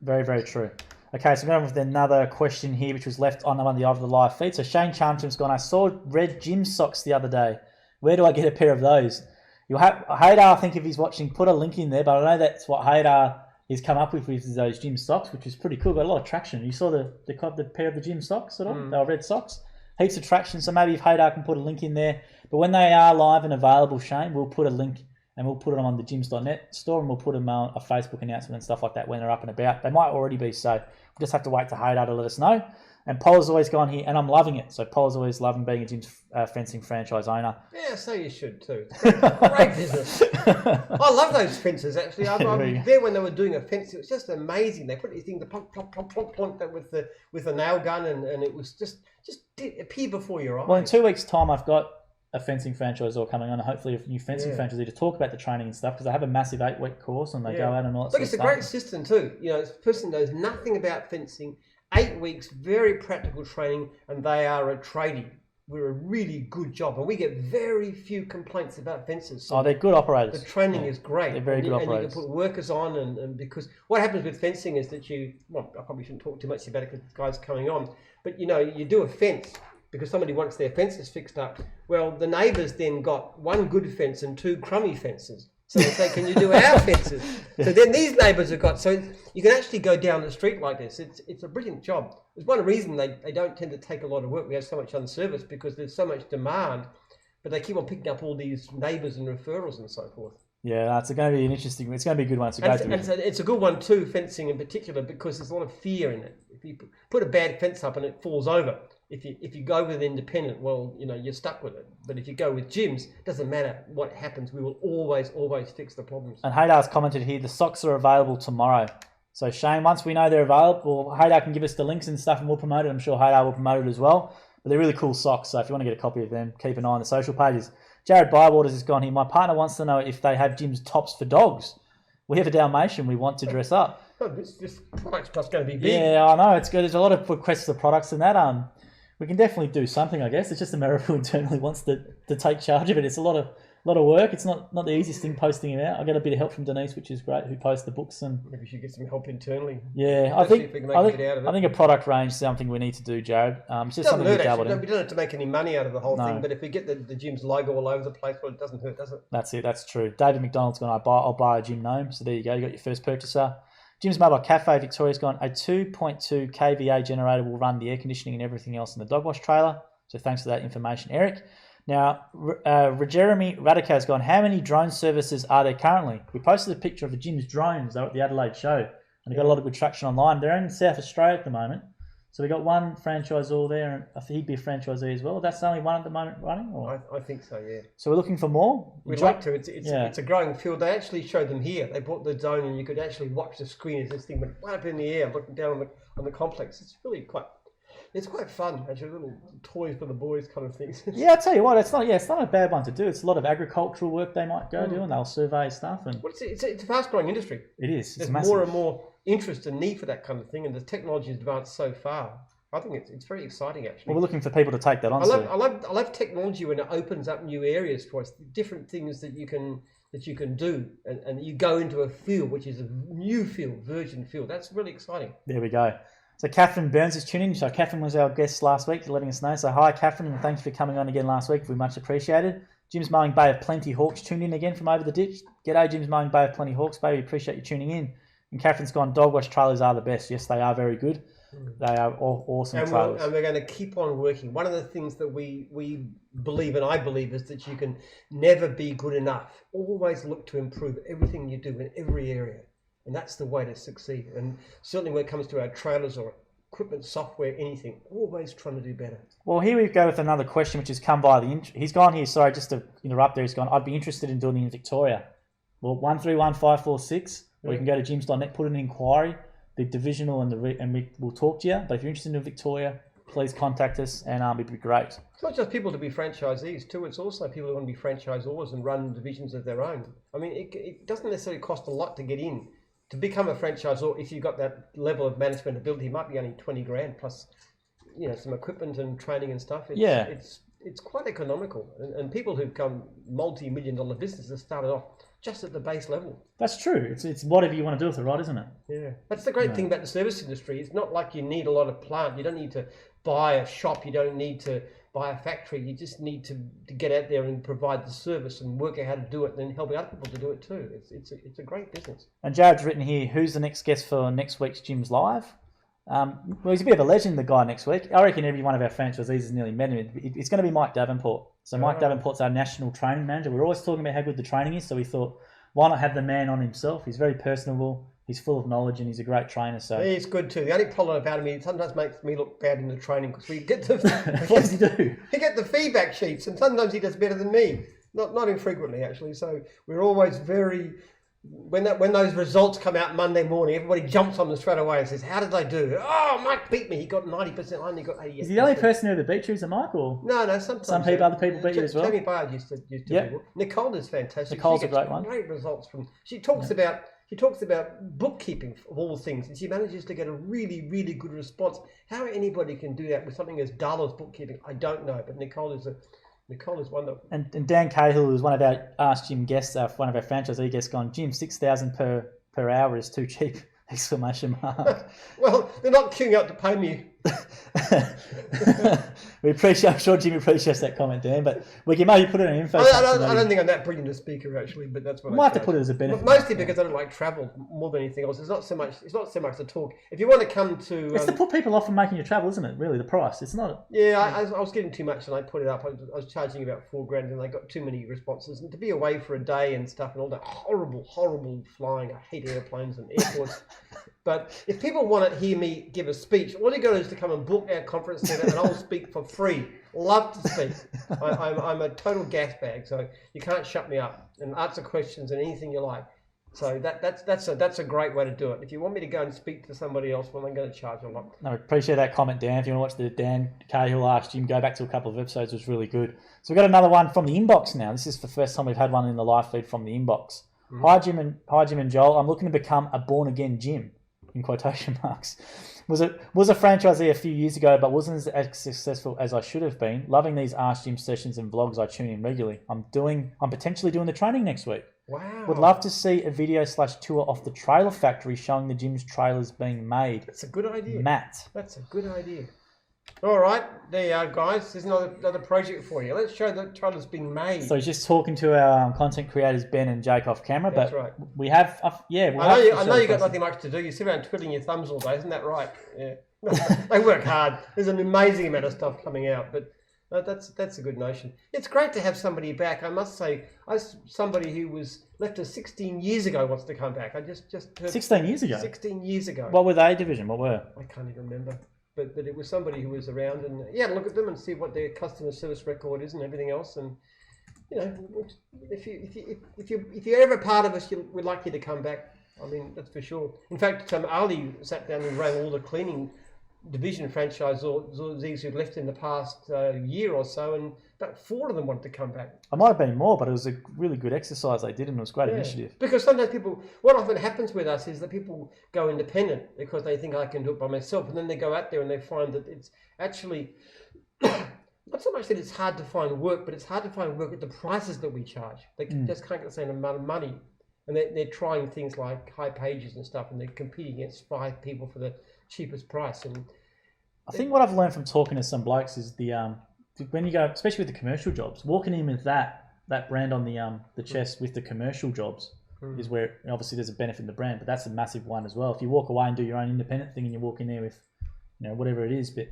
Very, very true. Okay, so we're going with another question here, which was left on one of the live feed. So Shane Charntram's gone, I saw red gym socks the other day. Where do I get a pair of those? You'll have Haydar, I think if he's watching, put a link in there, but I know that's what Haydar has come up with those gym socks, which is pretty cool. Got a lot of traction. You saw the pair of the gym socks at all? They were red socks. Heaps of traction. So maybe if Haydar can put a link in there. But when they are live and available, Shane, we'll put a link and we'll put them on the gyms.net store and we'll put them on a Facebook announcement and stuff like that when they're up and about. They might already be, so we'll just have to wait to Haydar to let us know. And Paul's always gone here, and I'm loving it. So Paul's always loving being a gym fencing franchise owner. Yeah, so you should too. Great business. I love those fences actually. I'm there when they were doing a fence. It was just amazing. They put these things, plonk, plonk, plonk, plonk, plonk, with a nail gun, and it was just appear before your eyes. Well, in 2 weeks' time, I've got a fencing franchisor coming on, and hopefully a new fencing franchisee to talk about the training and stuff, because they have a massive 8-week course and they go out and all that. Look, it's a great system too. You know, this person knows nothing about fencing. 8 weeks, very practical training, and they are a tradie. We're a really good job, and we get very few complaints about fences. So they're good operators. The training is great. They're very good operators. And you can put workers on, and because what happens with fencing is that I probably shouldn't talk too much about it because the guy's coming on, but you know, you do a fence because somebody wants their fences fixed up. Well, the neighbours then got one good fence and 2 crummy fences. So they say, can you do our fences? So then these neighbours have got, so you can actually go down the street like this. It's a brilliant job. There's one reason they don't tend to take a lot of work. We have so much unserviced because there's so much demand, but they keep on picking up all these neighbours and referrals and so forth. Yeah, it's going to be it's going to be a good one. It's a good one too, fencing in particular, because there's a lot of fear in it. If you put a bad fence up and it falls over, if you go with independent, well, you know, you're stuck with it. But if you go with gyms, it doesn't matter what happens. We will always fix the problems. And Haydar's commented here, the socks are available tomorrow. So Shane, once we know they're available, Haydar can give us the links and stuff and we'll promote it. I'm sure Haydar will promote it as well. But they're really cool socks. So if you want to get a copy of them, keep an eye on the social pages. Jared Bywaters has gone here. My partner wants to know if they have gyms tops for dogs. We have a Dalmatian we want to dress up. Oh, this product's just going to be big. Yeah, I know. It's good. There's a lot of requests for products and that. We can definitely do something, I guess. It's just America who internally wants to take charge of it. It's a lot of work. It's not the easiest thing posting it out. I get a bit of help from Denise, which is great, who posts the books. And maybe we should get some help internally. Yeah, I think a product range is something we need to do, Jared. It's just something we dabbled in. We don't have to make any money out of the whole thing, but if we get the gym's logo all over the place, well, it doesn't hurt, does it? That's it. That's true. David McDonald's gone, I'll buy a gym gnome. So there you go. You got your first purchaser. Jim's Mobile Cafe, Victoria's gone, a 2.2 kVA generator will run the air conditioning and everything else in the dog wash trailer. So thanks for that information, Eric. Now, Jeremy Radical's gone, how many drone services are there currently? We posted a picture of the Jim's drones at the Adelaide show, and they got a lot of good traction online. They're in South Australia at the moment. So we got one franchisor there, and I think he'd be a franchisee as well. That's the only one at the moment running? Or? I think so, yeah. So we're looking for more? We'd like to. It's a growing field. They actually showed them here. They brought the drone and you could actually watch the screen as this thing went right up in the air, looking down on the complex. It's really quite fun. Actually, little toys for the boys kind of things. Yeah, I'll tell you what, it's not a bad one to do. It's a lot of agricultural work they might go do, and they'll survey stuff. And it's a fast-growing industry. It is. There's more and more interest and need for that kind of thing, and the technology has advanced so far. I think it's very exciting, actually. Well, we're looking for people to take that on. I love technology when it opens up new areas for us, different things that you can do, and you go into a field which is a new field, virgin field. That's really exciting. There we go. So Catherine Burns is tuning in. So Catherine was our guest last week, letting us know. So hi, Catherine, and thanks for coming on again last week. We much appreciated. Jim's Mowing Bay of Plenty Hawks tuned in again from over the ditch. G'day, Jim's Mowing Bay of Plenty Hawks, baby. Appreciate you tuning in. And Catherine's gone, dog wash trailers are the best. Yes, they are very good. They are all awesome And trailers. we're going to keep on working. One of the things that we believe, and I believe, is that you can never be good enough. Always look to improve everything you do in every area. And that's the way to succeed. And certainly when it comes to our trailers or equipment, software, anything, always trying to do better. Well, here we go with another question, which has come by he's gone here. Sorry, just to interrupt there. He's gone, I'd be interested in doing it in Victoria. Well, 131546, or you can go to gyms.net, put an inquiry, the divisional, and we'll talk to you. But if you're interested in Victoria, please contact us, and it'd be great. It's not just people to be franchisees too. It's also people who want to be franchisors and run divisions of their own. I mean, it doesn't necessarily cost a lot to get in. To become a franchisor, if you've got that level of management ability, it might be only 20 grand plus, some equipment and training and stuff. It's quite economical, and people who've become multi-million-dollar businesses started off just at the base level. That's true. It's whatever you want to do with it, right? Isn't it? Yeah, that's the great thing about the service industry. It's not like you need a lot of plant. You don't need to buy a shop. You don't need to buy a factory. You just need to get out there and provide the service and work out how to do it, and then help other people to do it too. It's a great business. And Jared's written here, who's the next guest for next week's Gyms Live? Well, he's a bit of a legend, the guy, next week. I reckon every one of our franchisees has nearly met him. It's going to be Mike Davenport. So Mike Davenport's our national training manager. We're always talking about how good the training is, so we thought, why not have the man on himself? He's very personable. He's full of knowledge, and he's a great trainer. So he's good too. The only problem about him, he sometimes makes me look bad in the training because we get the what does he do? We get the feedback sheets, and sometimes he does better than me. Not infrequently actually. So we're always very when those results come out Monday morning, everybody jumps on them straight away and says, "How did they do?" "Oh, Mike beat me. He got 90%. I only got 88%." Is he the only person who ever beat you, is it Mike? Or no, sometimes some people, other people beat you as well. Jamie Bard used to beat. Nicole is fantastic. Nicole's a great one. Great results from. She talks about bookkeeping of all things, and she manages to get a really, really good response. How anybody can do that with something as dull as bookkeeping, I don't know. But Nicole is wonderful. And Dan Cahill, who's one of our Ask Jim guests, one of our franchisee guests, gone, Jim, 6,000 per hour is too cheap! Exclamation mark. Well, they're not queuing up to pay me. I'm sure Jimmy appreciates that comment, Dan, but we can maybe put it in info. I don't think I'm that brilliant a speaker actually, but that's what we might have to put it as a benefit. Mostly because I don't like travel more than anything else. It's not so much the talk. If you want to come to, it's to put people off from making you travel, isn't it? Really, the price. It's not. I was getting too much, and I put it up. I was charging about $4,000, and I got too many responses. And to be away for a day and stuff, and all that horrible flying. I hate airplanes and airports. But if people want to hear me give a speech, all you got to do is to come and book our conference centre, and I'll speak for free. Love to speak. I'm a total gas bag, so you can't shut me up, and answer questions and anything you like. So that's a great way to do it. If you want me to go and speak to somebody else, well, I'm going to charge a lot. No, I appreciate that comment, Dan. If you want to watch the Dan Cahill Ask Jim, go back to a couple of episodes. It was really good. So we've got another one from the inbox now. This is the first time we've had one in the live feed from the inbox. Mm-hmm. Hi Jim and Joel. I'm looking to become a born again Jim, in quotation marks. Was a franchisee a few years ago, but wasn't as successful as I should have been. Loving these Ask Jim sessions and vlogs. I tune in regularly. I'm potentially doing the training next week. Wow. Would love to see a video / tour of the trailer factory showing the Jim's trailers being made. That's a good idea. Matt. That's a good idea. All right, there you are, guys. There's another project for you. Let's show the trailers being made. So he's just talking to our content creators, Ben and Jake, off camera. That's but right. We have, I know you got nothing much to do. You sit around twiddling your thumbs all day, isn't that right? Yeah. They work hard. There's an amazing amount of stuff coming out, but that's a good notion. It's great to have somebody back. I must say, somebody who was left us 16 years ago wants to come back. I just heard 16 years ago. 16 years ago. What were they division? What were? I can't even remember. But it was somebody who was around, and look at them and see what their customer service record is and everything else. And if you're ever part of us, we'd like you to come back. I mean, that's for sure. In fact, Ali sat down and ran all the cleaning division franchisees who'd left in the past year or so, and about 4 of them wanted to come back. I might have been more, but it was a really good exercise they did, and it was a great initiative. Because sometimes what often happens with us is that people go independent because they think I can do it by myself, and then they go out there and they find that it's actually not so much that it's hard to find work, but it's hard to find work at the prices that we charge. They just can't get the same amount of money. And they're trying things like high pages and stuff, and they're competing against 5 people for the cheapest price. And I think what I've learned from talking to some blokes is when you go, especially with the commercial jobs, walking in with that brand on the chest with the commercial jobs is where obviously there's a benefit in the brand, but that's a massive one as well. If you walk away and do your own independent thing and you walk in there with whatever it is. But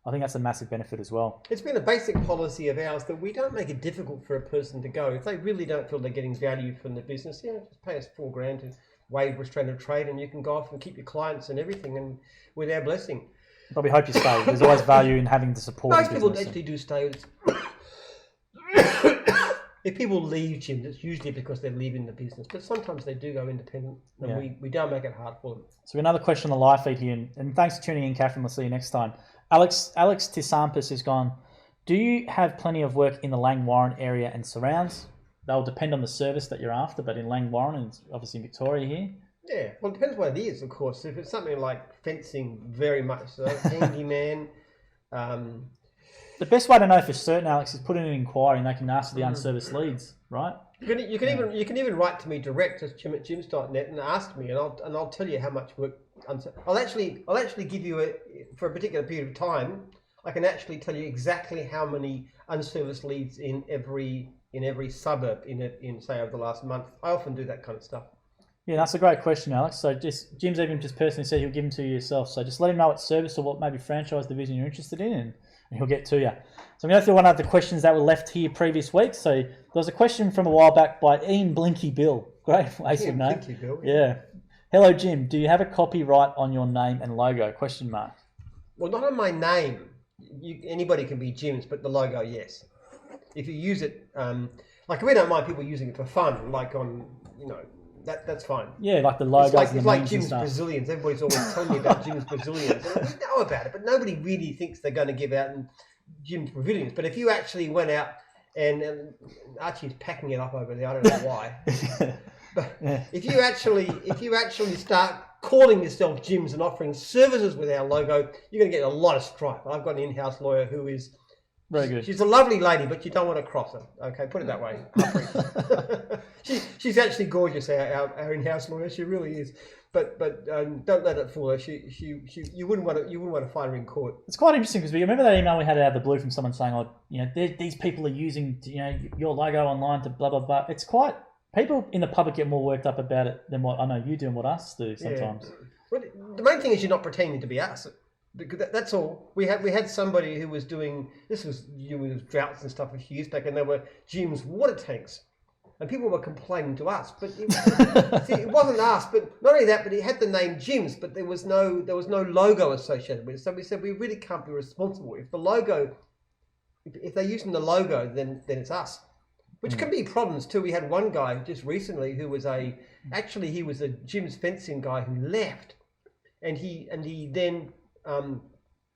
I think that's a massive benefit as well. It's been a basic policy of ours that we don't make it difficult for a person to go. If they really don't feel they're getting value from the business, just pay us $4,000 to waive restraint of trade, and you can go off and keep your clients and everything, and with our blessing. But we hope you stay. There's always value in having the support. Most people actually do stay. If people leave gyms, it's usually because they're leaving the business. But sometimes they do go independent, and we don't make it hard for them. So another question on the live feed here, and thanks for tuning in, Catherine. We'll see you next time. Alex Tisampis has gone, do you have plenty of work in the Lang Warren area and surrounds? That'll depend on the service that you're after, but in Lang Warren and obviously in Victoria here. Yeah, well, it depends what it is, of course. If it's something like fencing, very much so. Handyman. The best way to know for certain, Alex, is put in an inquiry and they can ask for the unserviced leads, right? You can even write to me direct at jim@jims.net and ask me, and I'll tell you how much work. I'll actually give you for a particular period of time. I can actually tell you exactly how many unserviced leads in every suburb in say over the last month. I often do that kind of stuff. Yeah, that's a great question, Alex. So Jim's even just personally said he'll give them to you yourself. So just let him know what service or what maybe franchise division you're interested in, and he'll get to you. So I'm going to go through one of the questions that were left here previous week. So there was a question from a while back by Ian Blinky Bill. Great place of name. Blinky Bill. Yeah. Hello, Jim. Do you have a copyright on your name and logo? Question mark. Well, not on my name. Anybody can be Jim's, but the logo, yes. If you use it, like we don't mind people using it for fun, like on, that's fine. Yeah, like the logos. It's like Jim's Brazilians. Everybody's always telling me about Jim's Brazilians. And we know about it, but nobody really thinks they're going to give out Jim's Brazilians. But if you actually went out and Archie's packing it up over there, I don't know why. But if you actually start calling yourself Jim's and offering services with our logo, you're going to get a lot of strife. I've got an in-house lawyer who is very good. She's a lovely lady, but you don't want to cross her. Okay, put it that way. She's actually gorgeous, our in-house lawyer. She really is. But don't let it fool her. You wouldn't want to fight her in court. It's quite interesting because we remember that email we had out of the blue from someone saying, these people are using your logo online to blah blah blah. It's quite, people in the public get more worked up about it than what I know you do and what us do sometimes. Yeah. Well, the main thing is you're not pretending to be us. Because that's all. We had somebody who was doing, this was with droughts and stuff a few years back, and there were Jim's water tanks, and people were complaining to us, but it wasn't us. But not only that, but it had the name Jim's, but there was no logo associated with it. So we said we really can't be responsible if the logo, if they're using the logo, then it's us, which can be problems too. We had one guy just recently who was he was a Jim's fencing guy who left, and he then.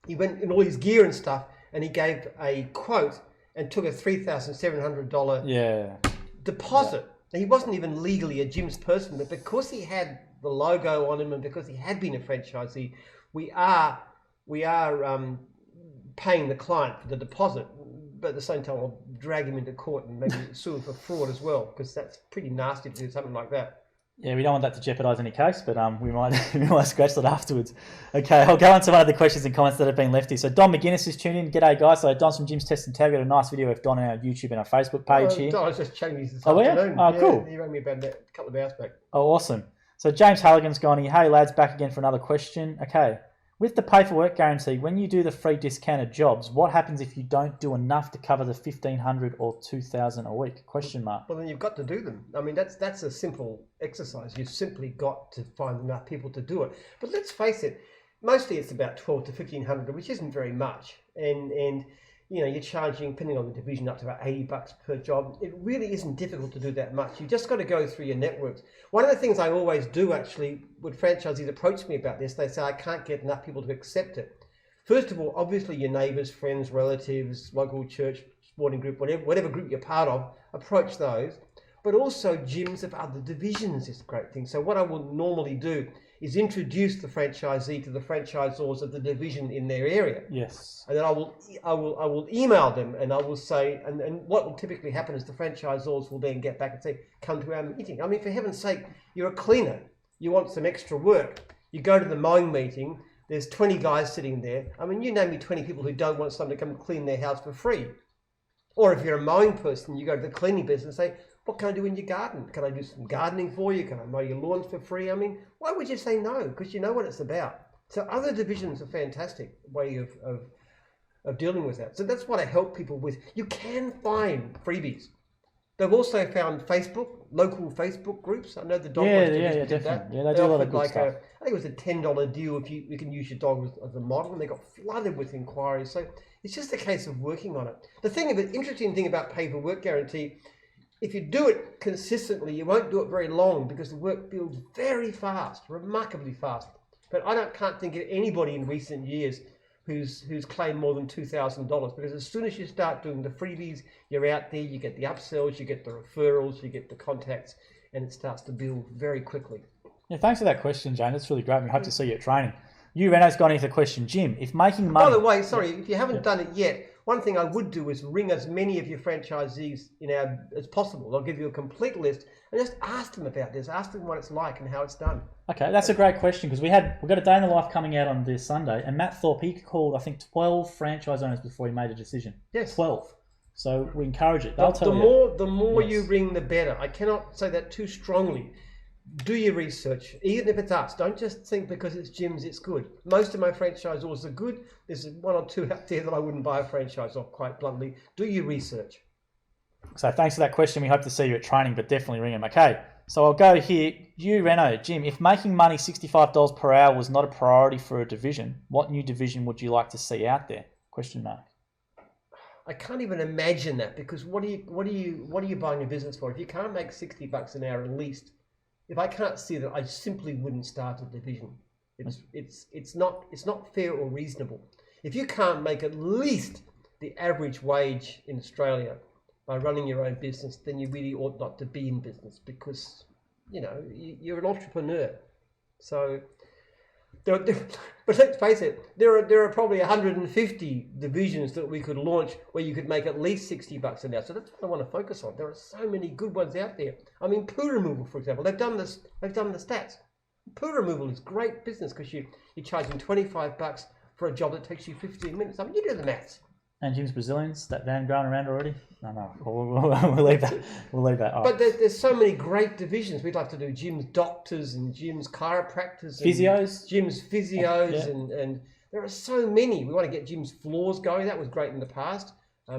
He went in all his gear and stuff, and he gave a quote and took a $3,700 deposit. Now, he wasn't even legally a Jim's person, but because he had the logo on him and because he had been a franchisee, we are paying the client for the deposit. But at the same time, I'll drag him into court and maybe sue him for fraud as well, because that's pretty nasty to do something like that. Yeah, we don't want that to jeopardise any case, but we might scratch that afterwards. Okay, I'll go on to one of the questions and comments that have been left here. So Don McGuinness is tuning in. G'day, guys. So Don's from Jim's Test and Tag. Got a nice video of Don on our YouTube and our Facebook page here. Don, I was just chatting this afternoon. Oh, cool. He rang me about that a couple of hours back. Oh, awesome. So James Halligan's gone here. Hey, lads, back again for another question. Okay. With the pay for work guarantee, when you do the free discounted jobs, what happens if you don't do enough to cover the $1,500 or $2,000 a week? Question mark. Well, then you've got to do them. I mean, that's a simple exercise. You've simply got to find enough people to do it. But let's face it, mostly it's about $1,200 to $1,500, which isn't very much. And you're charging, depending on the division, up to about $80 per job. It really isn't difficult to do that much. You just got to go through your networks. One of the things I always do, actually, when franchisees approach me about this, they say, I can't get enough people to accept it. First of all, obviously your neighbours, friends, relatives, local church, sporting group, whatever group you're part of, approach those. But also gyms of other divisions is a great thing. So what I will normally do is introduce the franchisee to the franchisors of the division in their area. Yes. And then I will email them, and I will say, and what will typically happen is the franchisors will then get back and say, come to our meeting. I mean, for heaven's sake, you're a cleaner. You want some extra work. You go to the Mowing meeting, there's 20 guys sitting there. I mean, you name me 20 people who don't want someone to come clean their house for free. Or if you're a mowing person, you go to the cleaning business and say, what can I do in your garden? Can I do some gardening for you? Can I mow your lawns for free? I mean, why would you say no? Because you know what it's about. So other divisions are fantastic way of dealing with that. So that's what I help people with. You can find freebies. They've also found local Facebook groups. I know the dog wash division did that. Yeah, they do a lot of good stuff. I think it was a $10 deal if you can use your dog as a model, and they got flooded with inquiries. So it's just a case of working on it. The interesting thing about pay for work guarantee, if you do it consistently, you won't do it very long because the work builds very fast, remarkably fast. But I can't think of anybody in recent years who's claimed more than $2,000, because as soon as you start doing the freebies, you're out there, you get the upsells, you get the referrals, you get the contacts, and it starts to build very quickly. Yeah, thanks for that question, Jane. That's really great. We hope to see you at training. You, Renault's gone into the question, Jim, if making money... By the way, sorry, if you haven't done it yet, one thing I would do is ring as many of your franchisees as possible. I'll give you a complete list and just ask them about this. Ask them what it's like and how it's done. Okay, that's a great question, because we've got a day in the life coming out on this Sunday, and Matt Thorpe, he called, I think, 12 franchise owners before he made a decision. Yes. 12. So we encourage it. They'll tell you. The more you ring, the better. I cannot say that too strongly. Do your research, even if it's us. Don't just think because it's gyms, it's good. Most of my franchisors are good. There's one or two out there that I wouldn't buy a franchise off, quite bluntly. Do your research. So thanks for that question. We hope to see you at training, but definitely ring them. Okay, so I'll go here. You, Renault, Jim, if making money $65 per hour was not a priority for a division, what new division would you like to see out there? Question mark. I can't even imagine that, because what are you buying a business for? If you can't make $60 an hour at least, if I can't see that, I simply wouldn't start a division. It's not fair or reasonable. If you can't make at least the average wage in Australia by running your own business, then you really ought not to be in business, because you're an entrepreneur. So, but let's face it, there are probably 150 divisions that we could launch where you could make at least $60 an hour. So that's what I want to focus on. There are so many good ones out there. I mean, poo removal, for example, they've done the stats. Poo removal is great business because you're charging $25 for a job that takes you 15 minutes. I mean, you do the maths. And Jim's Brazilians, that van going around already? No, we'll leave that. We'll leave that. But there's so many great divisions. We'd like to do Jim's doctors and Jim's chiropractors, and physios, Jim's physios, and there are so many. We want to get Jim's floors going. That was great in the past.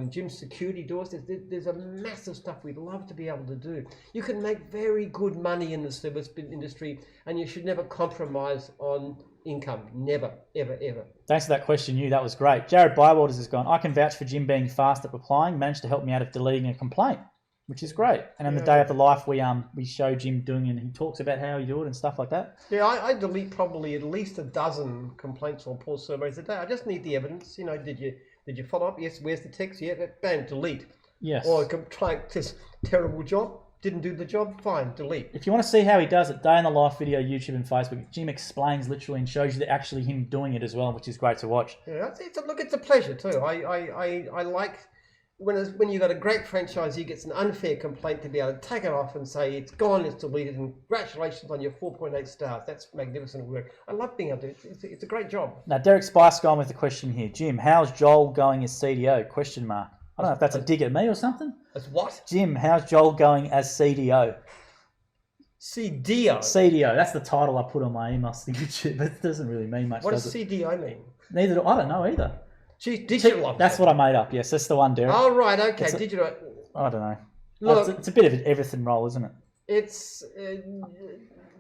Jim's security doors. There's a massive stuff we'd love to be able to do. You can make very good money in the service industry, and you should never compromise on income. Never, ever, ever. Thanks for that question, that was great. Jared Bywaters has gone, I can vouch for Jim being fast at replying, managed to help me out of deleting a complaint, which is great. And on the day of the life, we show Jim doing it, and he talks about how he do it and stuff like that. Yeah, I delete probably at least a dozen complaints or poor surveys a day. I just need the evidence. Did you follow up? Yes. Where's the text? Yeah. Bam, delete. Yes. Or try this terrible job. Didn't do the job, fine, delete. If you want to see how he does it, day in the life video, YouTube and Facebook, Jim explains literally and shows you that actually him doing it as well, which is great to watch. Yeah, it's a pleasure too. I like when you've got a great franchisee gets an unfair complaint, to be able to take it off and say it's gone, it's deleted, and congratulations on your 4.8 stars. That's magnificent work. I love being able to. It's a great job. Now Derek Spice going with the question here, Jim, how's Joel going as CDO? Question mark. I don't know if that's a dig at me or something. As what? Jim, how's Joel going as CDO? CDO? CDO. That's the title I put on my email signature, but it doesn't really mean much, What does CDO mean? Neither do I. Don't know either. Digital officer. That's what I made up, yes. That's the one, Derek. Oh, right, okay. Digital. I don't know. Look, it's a bit of an everything role, isn't it? It's...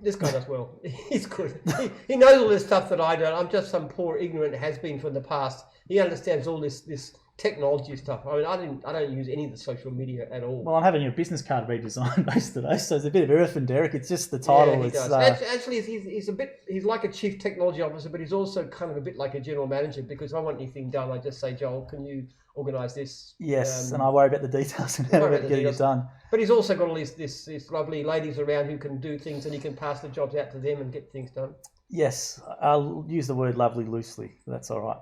this guy does well. He's good. He knows all this stuff that I don't. I'm just some poor ignorant has-been from the past. He understands all this technology stuff. I mean, I don't use any of the social media at all. Well, I'm having your business card redesigned based today, so it's a bit of everything, Derek. It's just the title. Yeah, he does. Actually, he's like a chief technology officer, but he's also kind of a bit like a general manager, because if I want anything done, I just say, Joel, can you organise this? Yes, and I worry about the details and how getting it done. But he's also got all these lovely ladies around who can do things, and he can pass the jobs out to them and get things done. Yes, I'll use the word lovely loosely. That's all right.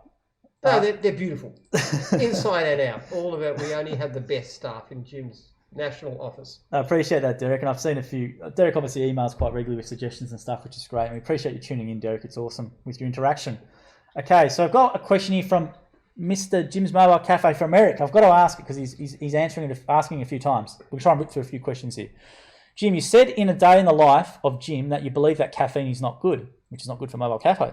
No, they're beautiful. Inside and out. All of it. We only have the best staff in Jim's national office. I appreciate that, Derek. And I've seen a few. Derek obviously emails quite regularly with suggestions and stuff, which is great. And we appreciate you tuning in, Derek. It's awesome with your interaction. Okay, so I've got a question here from Mr. Jim's Mobile Cafe from Eric. I've got to ask it because he's asking a few times. We'll try and whip through a few questions here. Jim, you said in a day in the life of Jim that you believe that caffeine is not good, which is not good for mobile cafe.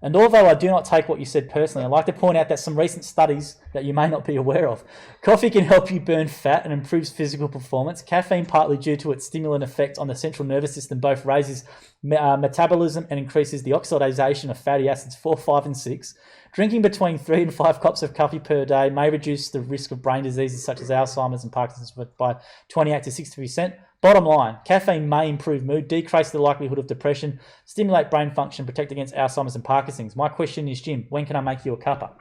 And although I do not take what you said personally, I'd like to point out that some recent studies that you may not be aware of. Coffee can help you burn fat and improves physical performance. Caffeine, partly due to its stimulant effect on the central nervous system, both raises metabolism and increases the oxidation of fatty acids 4, 5, and 6. Drinking between 3 and 5 cups of coffee per day may reduce the risk of brain diseases such as Alzheimer's and Parkinson's by 28 to 60%. Bottom line, caffeine may improve mood, decrease the likelihood of depression, stimulate brain function, protect against Alzheimer's and Parkinson's. My question is, Jim, when can I make you a cuppa?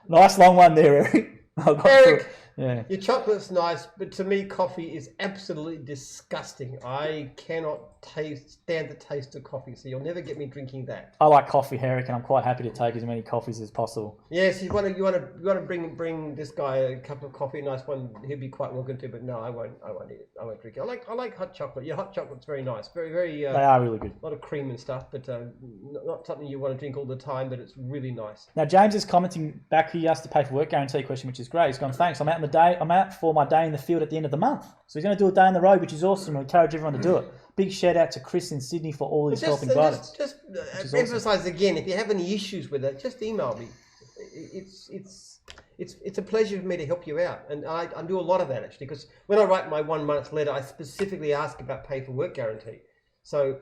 Nice long one there, Eric. Eric, yeah. Your chocolate's nice, but to me, coffee is absolutely disgusting. I cannot stand the taste of coffee, so you'll never get me drinking that. I like coffee, Eric, and I'm quite happy to take as many coffees as possible. Yes, you want to bring this guy a cup of coffee, a nice one. He'd be quite welcome to, but no, I won't eat it. I won't drink it. I like hot chocolate. Your hot chocolate's very nice, very. They are really good. A lot of cream and stuff, but not something you want to drink all the time. But it's really nice. Now James is commenting back. He asked the pay for work guarantee question, which is great. He's gone, thanks. I'm out for my day in the field at the end of the month. So he's going to do a day in the road, which is awesome. I encourage everyone to do it. Big shout out to Chris in Sydney for all his helping guidance. Just emphasise again, if you have any issues with it, just email me. It's a pleasure for me to help you out, and I do a lot of that actually, because when I write my 1 month letter, I specifically ask about pay for work guarantee. So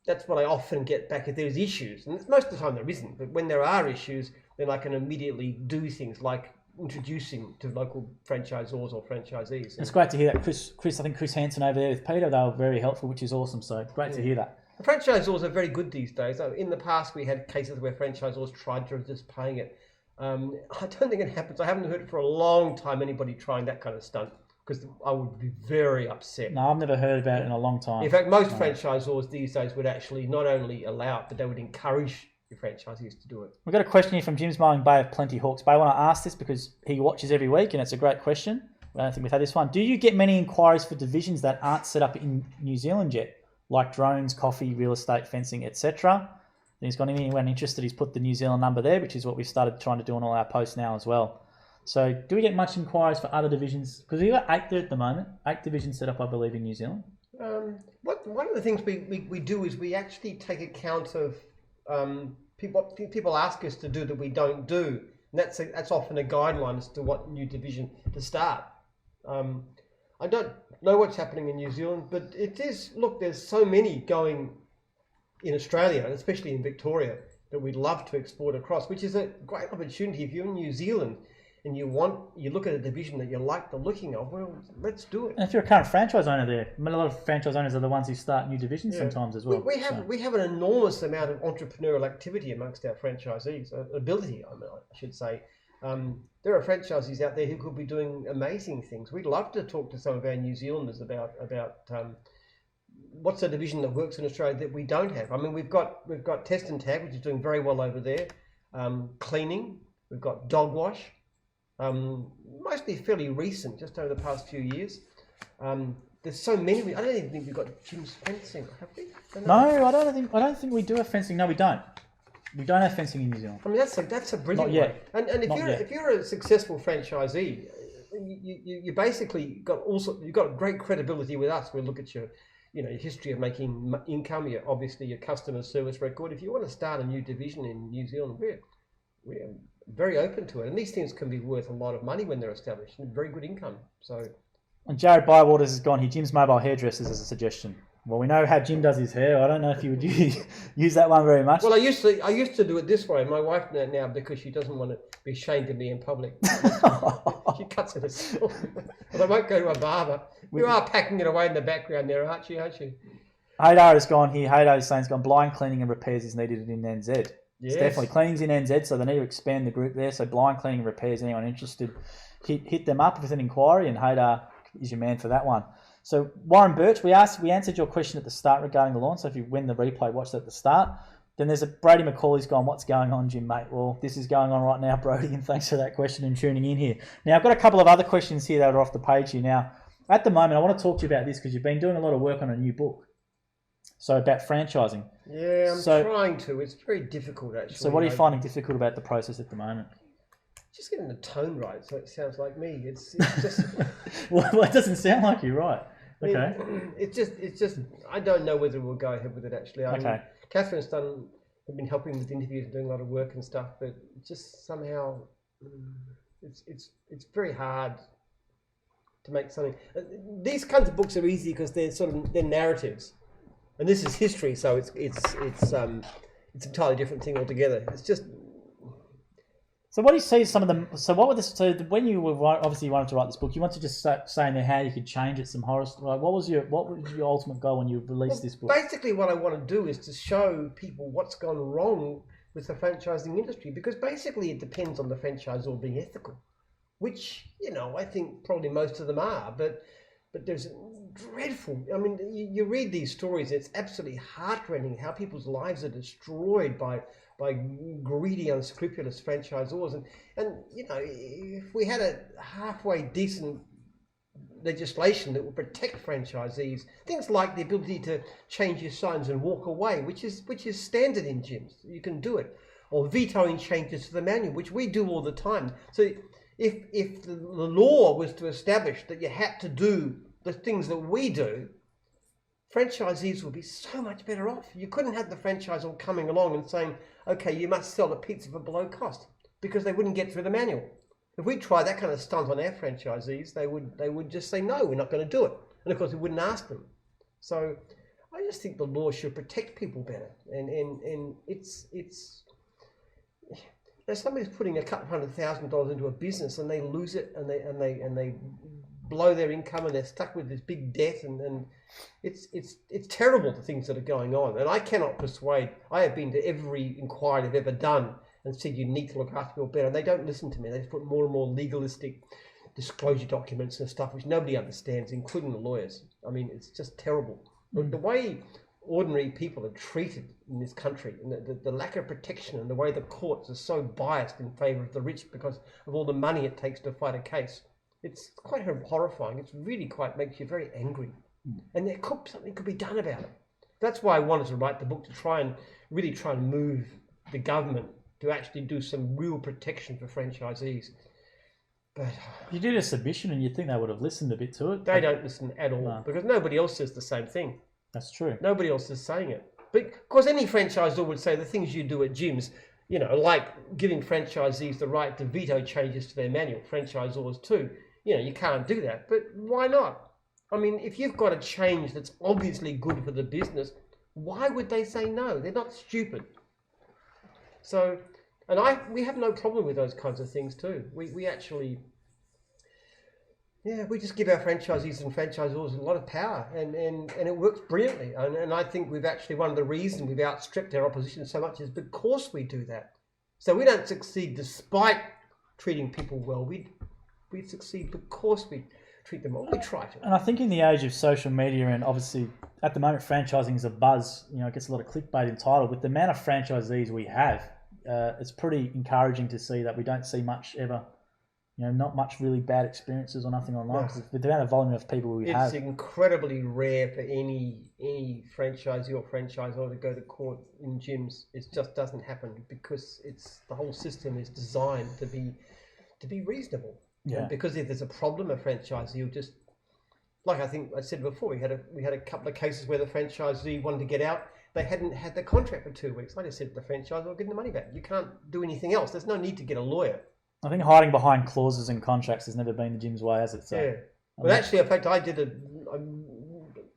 that's what I often get back if there's issues, and most of the time there isn't. But when there are issues, then I can immediately do things like introducing to local franchisors or franchisees. It's great to hear that. Chris, I think Chris Hansen over there with Peter, they were very helpful, which is awesome. So great to hear that. The franchisors are very good these days. In the past, we had cases where franchisors tried to resist paying it. I don't think it happens. I haven't heard for a long time anybody trying that kind of stunt, because I would be very upset. No, I've never heard about it in a long time. In fact, most franchisors these days would actually not only allow it, but they would encourage your franchisees to do it. We've got a question here from Jim's Mowing Bay of Plenty Hawks Bay. I want to ask this because he watches every week and it's a great question. I don't think we've had this one. Do you get many inquiries for divisions that aren't set up in New Zealand yet, like drones, coffee, real estate, fencing, etc.? And he's got anyone interested, he's put the New Zealand number there, which is what we've started trying to do on all our posts now as well. So do we get much inquiries for other divisions? Because we've got 8 there at the moment, 8 divisions set up, I believe, in New Zealand. One of the things we do is we actually take account of people ask us to do that we don't do. And that's often a guideline as to what new division to start. I don't know what's happening in New Zealand, but it is, look, there's so many going in Australia, and especially in Victoria, that we'd love to export across, which is a great opportunity. If you're in New Zealand and you look at a division that you like the looking of, well, let's do it. And if you're a current franchise owner there, a lot of franchise owners are the ones who start new divisions sometimes as well. We have an enormous amount of entrepreneurial activity amongst our franchisees, ability, I should say. There are franchisees out there who could be doing amazing things. We'd love to talk to some of our New Zealanders about what's a division that works in Australia that we don't have. I mean, we've got Test and Tag, which is doing very well over there. Cleaning, we've got dog wash, mostly fairly recent, just over the past few years. There's so many. I don't even think we've got Jim's fencing, have we? No, I don't think we do have fencing. No, we don't. We don't have fencing in New Zealand. I mean, that's a brilliant Not yet. way. And if you're a successful franchisee, you basically you've got great credibility with us. We'll look at your history of making income, obviously your customer service record. If you want to start a new division in New Zealand, we're very open to it. And these things can be worth a lot of money when they're established and very good income. So. And Jared Bywaters has gone here. Jim's mobile hairdressers as a suggestion. Well, we know how Jim does his hair. I don't know if you would use that one very much. Well, I used to do it this way. My wife now, because she doesn't want to be ashamed of me in public, she cuts it herself. But I won't go to a barber. You are packing it away in the background there, aren't you? Hadar has gone here. Hadar is saying it's gone blind cleaning and repairs is needed in NZ. Yes. It's definitely cleaning's in NZ, so they need to expand the group there. So blind cleaning and repairs, anyone interested, hit them up with an inquiry, and Hadar is your man for that one. So Warren Birch, we answered your question at the start regarding the lawn. So if you win the replay, watch that at the start. Then there's a Brady McCauley's gone, what's going on, Jim, mate? Well, this is going on right now, Brody, and thanks for that question and tuning in here. Now, I've got a couple of other questions here that are off the page here. Now, at the moment, I want to talk to you about this because you've been doing a lot of work on a new book. So about franchising. Yeah, I'm trying to. It's very difficult, actually. So what are you finding difficult about the process at the moment? Just getting the tone right, so it sounds like me. It's just. Well, it doesn't sound like you, right? Okay. It's just. I don't know whether we'll go ahead with it. Actually, I mean, Catherine's have been helping with interviews and doing a lot of work and stuff, but just somehow, it's very hard to make something. These kinds of books are easy because they're narratives, and this is history, so it's an entirely different thing altogether. It's just. So what do you see some of them? So what were the? So when you were obviously you wanted to write this book, you wanted to just say in there how you could change it, some horror. Like what was your ultimate goal when you released this book? Basically, what I want to do is to show people what's gone wrong with the franchising industry, because basically it depends on the franchisor being ethical, which I think probably most of them are, but there's dreadful. I mean, you read these stories, it's absolutely heartrending how people's lives are destroyed by greedy, unscrupulous franchisors, and if we had a halfway decent legislation that would protect franchisees, things like the ability to change your signs and walk away, which is standard in gyms, you can do it, or vetoing changes to the manual, which we do all the time. So if the law was to establish that you had to do the things that we do, franchisees would be so much better off. You couldn't have the franchisor coming along and saying, okay, you must sell a pizza for below cost, because they wouldn't get through the manual. If we tried that kind of stunt on our franchisees, they would just say, no, we're not going to do it. And of course, we wouldn't ask them. So I just think the law should protect people better. And it's somebody's putting $200,000 into a business and they lose it and they blow their income and they're stuck with this big debt, and it's terrible, the things that are going on. And I cannot persuade. I have been to every inquiry they've ever done and said you need to look after people better, and they don't listen to me. They put more and more legalistic disclosure documents and stuff which nobody understands, including the lawyers. I mean, it's just terrible. The way ordinary people are treated in this country, and the lack of protection, and the way the courts are so biased in favour of the rich because of all the money it takes to fight a case. It's quite horrifying. It's really makes you very angry. And something could be done about it. That's why I wanted to write the book, to try and move the government to actually do some real protection for franchisees. But you did a submission, and you'd think they would have listened a bit to it. They don't listen at all, because nobody else says the same thing. That's true. Nobody else is saying it. But of course, any franchisor would say the things you do at gyms, like giving franchisees the right to veto changes to their manual, franchisors too. You can't do that. But why not? I mean, if you've got a change that's obviously good for the business, why would they say no? They're not stupid. So, we have no problem with those kinds of things too. We actually, we just give our franchisees and franchisors a lot of power, and it works brilliantly. And I think we've actually, one of the reasons we've outstripped our opposition so much is because we do that. So we don't succeed despite treating people well. We succeed because we treat them well. We try to. And I think in the age of social media, and obviously at the moment franchising is a buzz, it gets a lot of clickbait in title. With the amount of franchisees we have, it's pretty encouraging to see that we don't see much ever, not much really bad experiences or nothing online. No. With the amount of volume of people we have. It's incredibly rare for any franchisee or franchisor to go to court in gyms. It just doesn't happen, because the whole system is designed to be reasonable. Yeah. And because if there's a problem, a franchisee will just, like I think I said before, we had a couple of cases where the franchisee wanted to get out. They hadn't had the contract for 2 weeks. I just said to the franchisee, "Well, get the money back. You can't do anything else. There's no need to get a lawyer." I think hiding behind clauses and contracts has never been the gym's way, has it? So, yeah. Well, actually, in fact, I did a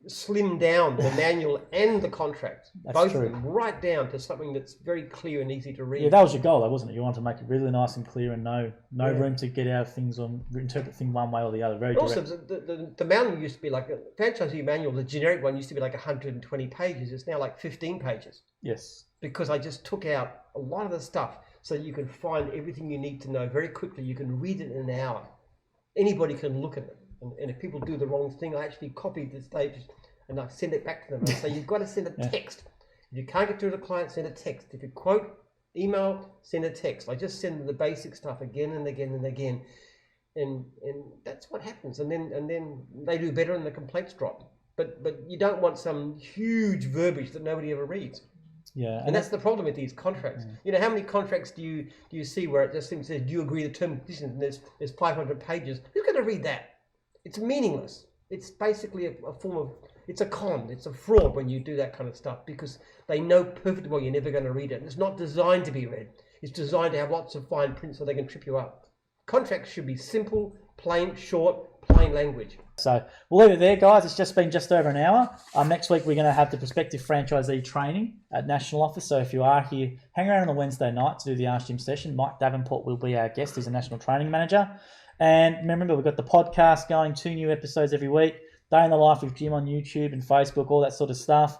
slim down the manual and the contract, both of them, right down to something that's very clear and easy to read. Yeah, that was your goal, though, wasn't it? You wanted to make it really nice and clear, and no room to get out of things or interpret things one way or the other. Very direct. Also, the manual used to be like a franchisee manual. The generic one used to be like 120 pages. It's now like 15 pages. Yes. Because I just took out a lot of the stuff, so you can find everything you need to know very quickly. You can read it in an hour. Anybody can look at it. And if people do the wrong thing, I actually copied the stages and I send it back to them. I say, you've got to send a text. If you can't get through the client, send a text. If you quote, email, send a text. I just send them the basic stuff again and again and again. And that's what happens. And then they do better and the complaints drop. But you don't want some huge verbiage that nobody ever reads. Yeah, and that's the problem with these contracts. Yeah. How many contracts do you see where it just says, do you agree to terms and conditions, and there's 500 pages? Who's going to read that? It's meaningless. It's basically a form of, it's a con, it's a fraud when you do that kind of stuff, because they know perfectly well you're never going to read it. It's not designed to be read. It's designed to have lots of fine print so they can trip you up. Contracts should be simple, plain, short, plain language. So we'll leave it there, guys. It's just been just over an hour. Next week, we're going to have the prospective franchisee training at National Office. So if you are here, hang around on the Wednesday night to do the ASKJIM session. Mike Davenport will be our guest. He's a National Training Manager. And remember, we've got the podcast going, 2 new episodes every week. Day in the Life with Jim on YouTube and Facebook, all that sort of stuff.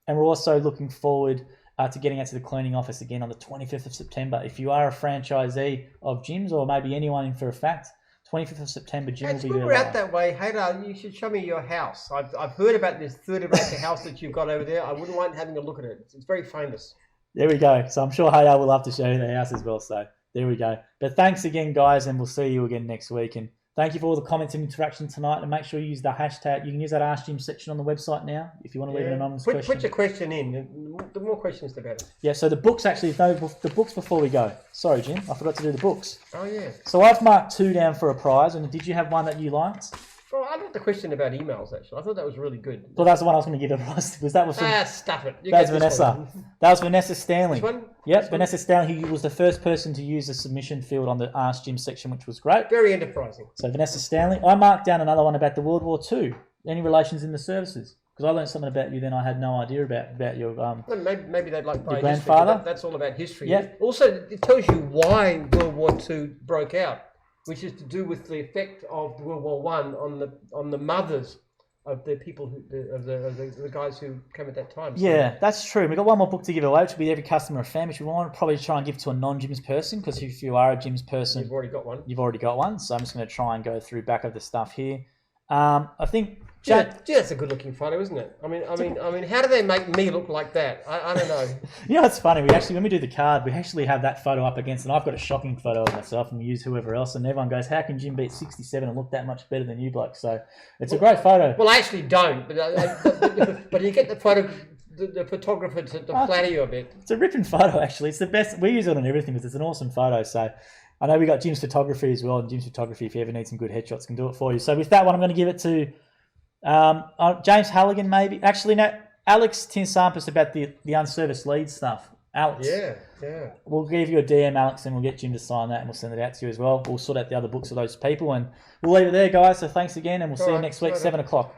And we're also looking forward to getting out to the cleaning office again on the 25th of September. If you are a franchisee of gyms, or maybe anyone in for a fact, 25th of September, Jim will be there. When we're out that way, Haydar, you should show me your house. I've heard about this 30-acre house that you've got over there. I wouldn't mind having a look at it. It's very famous. There we go. So I'm sure Haydar will love to show you the house as well. So there we go. But thanks again, guys, and we'll see you again next week. And thank you for all the comments and interaction tonight. And make sure you use the hashtag. You can use that AskJIM section on the website now if you want to leave an anonymous question. Put your question in. The more questions, the better. Yeah, so the books actually, the books before we go. Sorry, Jim, I forgot to do the books. Oh, yeah. So I've marked 2 down for a prize. And did you have one that you liked? Well, I got the question about emails, actually. I thought that was really good. Well, that's the one I was going to give a prize. Was that was from, stuff it. that's Vanessa. That was Vanessa Stanley. This one? Yep, This Vanessa Stanley, who was the first person to use the submission field on the AskJIM section, which was great. Very enterprising. So Vanessa Stanley. I marked down another one about the World War II. Any relations in the services? Because I learned something about you then I had no idea about your Well, maybe they'd like your history, grandfather. that's all about history. Yep. Also, it tells you why World War II broke out, which is to do with the effect of World War One on the mothers of the people of the guys who came at that time. So, Yeah, that's true. We've got one more book to give away, which will be Every Customer a Fan, which we want to probably try and give to a non-gyms person, because if you are a gyms person, you've already got one. You've already got one. So I'm just going to try and go through back of the stuff here. I think... Gee, that's a good-looking photo, isn't it? I mean, how do they make me look like that? I don't know. You know, it's funny. When we do the card, we actually have that photo up against, and I've got a shocking photo of myself, and we use whoever else, and everyone goes, "How can Jim beat 67 and look that much better than you, bloke?" So it's a great photo. Well, I actually don't, but you get the photo. The photographer to flatter you a bit. It's a ripping photo, actually. It's the best. We use it on everything because it's an awesome photo. So I know we got Jim's photography as well, and Jim's photography, if you ever need some good headshots, can do it for you. So with that one, I'm going to give it to James Halligan, maybe. Actually, no, Alex Tinsampus about the unserviced lead stuff. Alex. Yeah. We'll give you a DM, Alex, and we'll get Jim to sign that, and we'll send it out to you as well. We'll sort out the other books of those people, and we'll leave it there, guys. So thanks again, and we'll see you next week, 7 o'clock.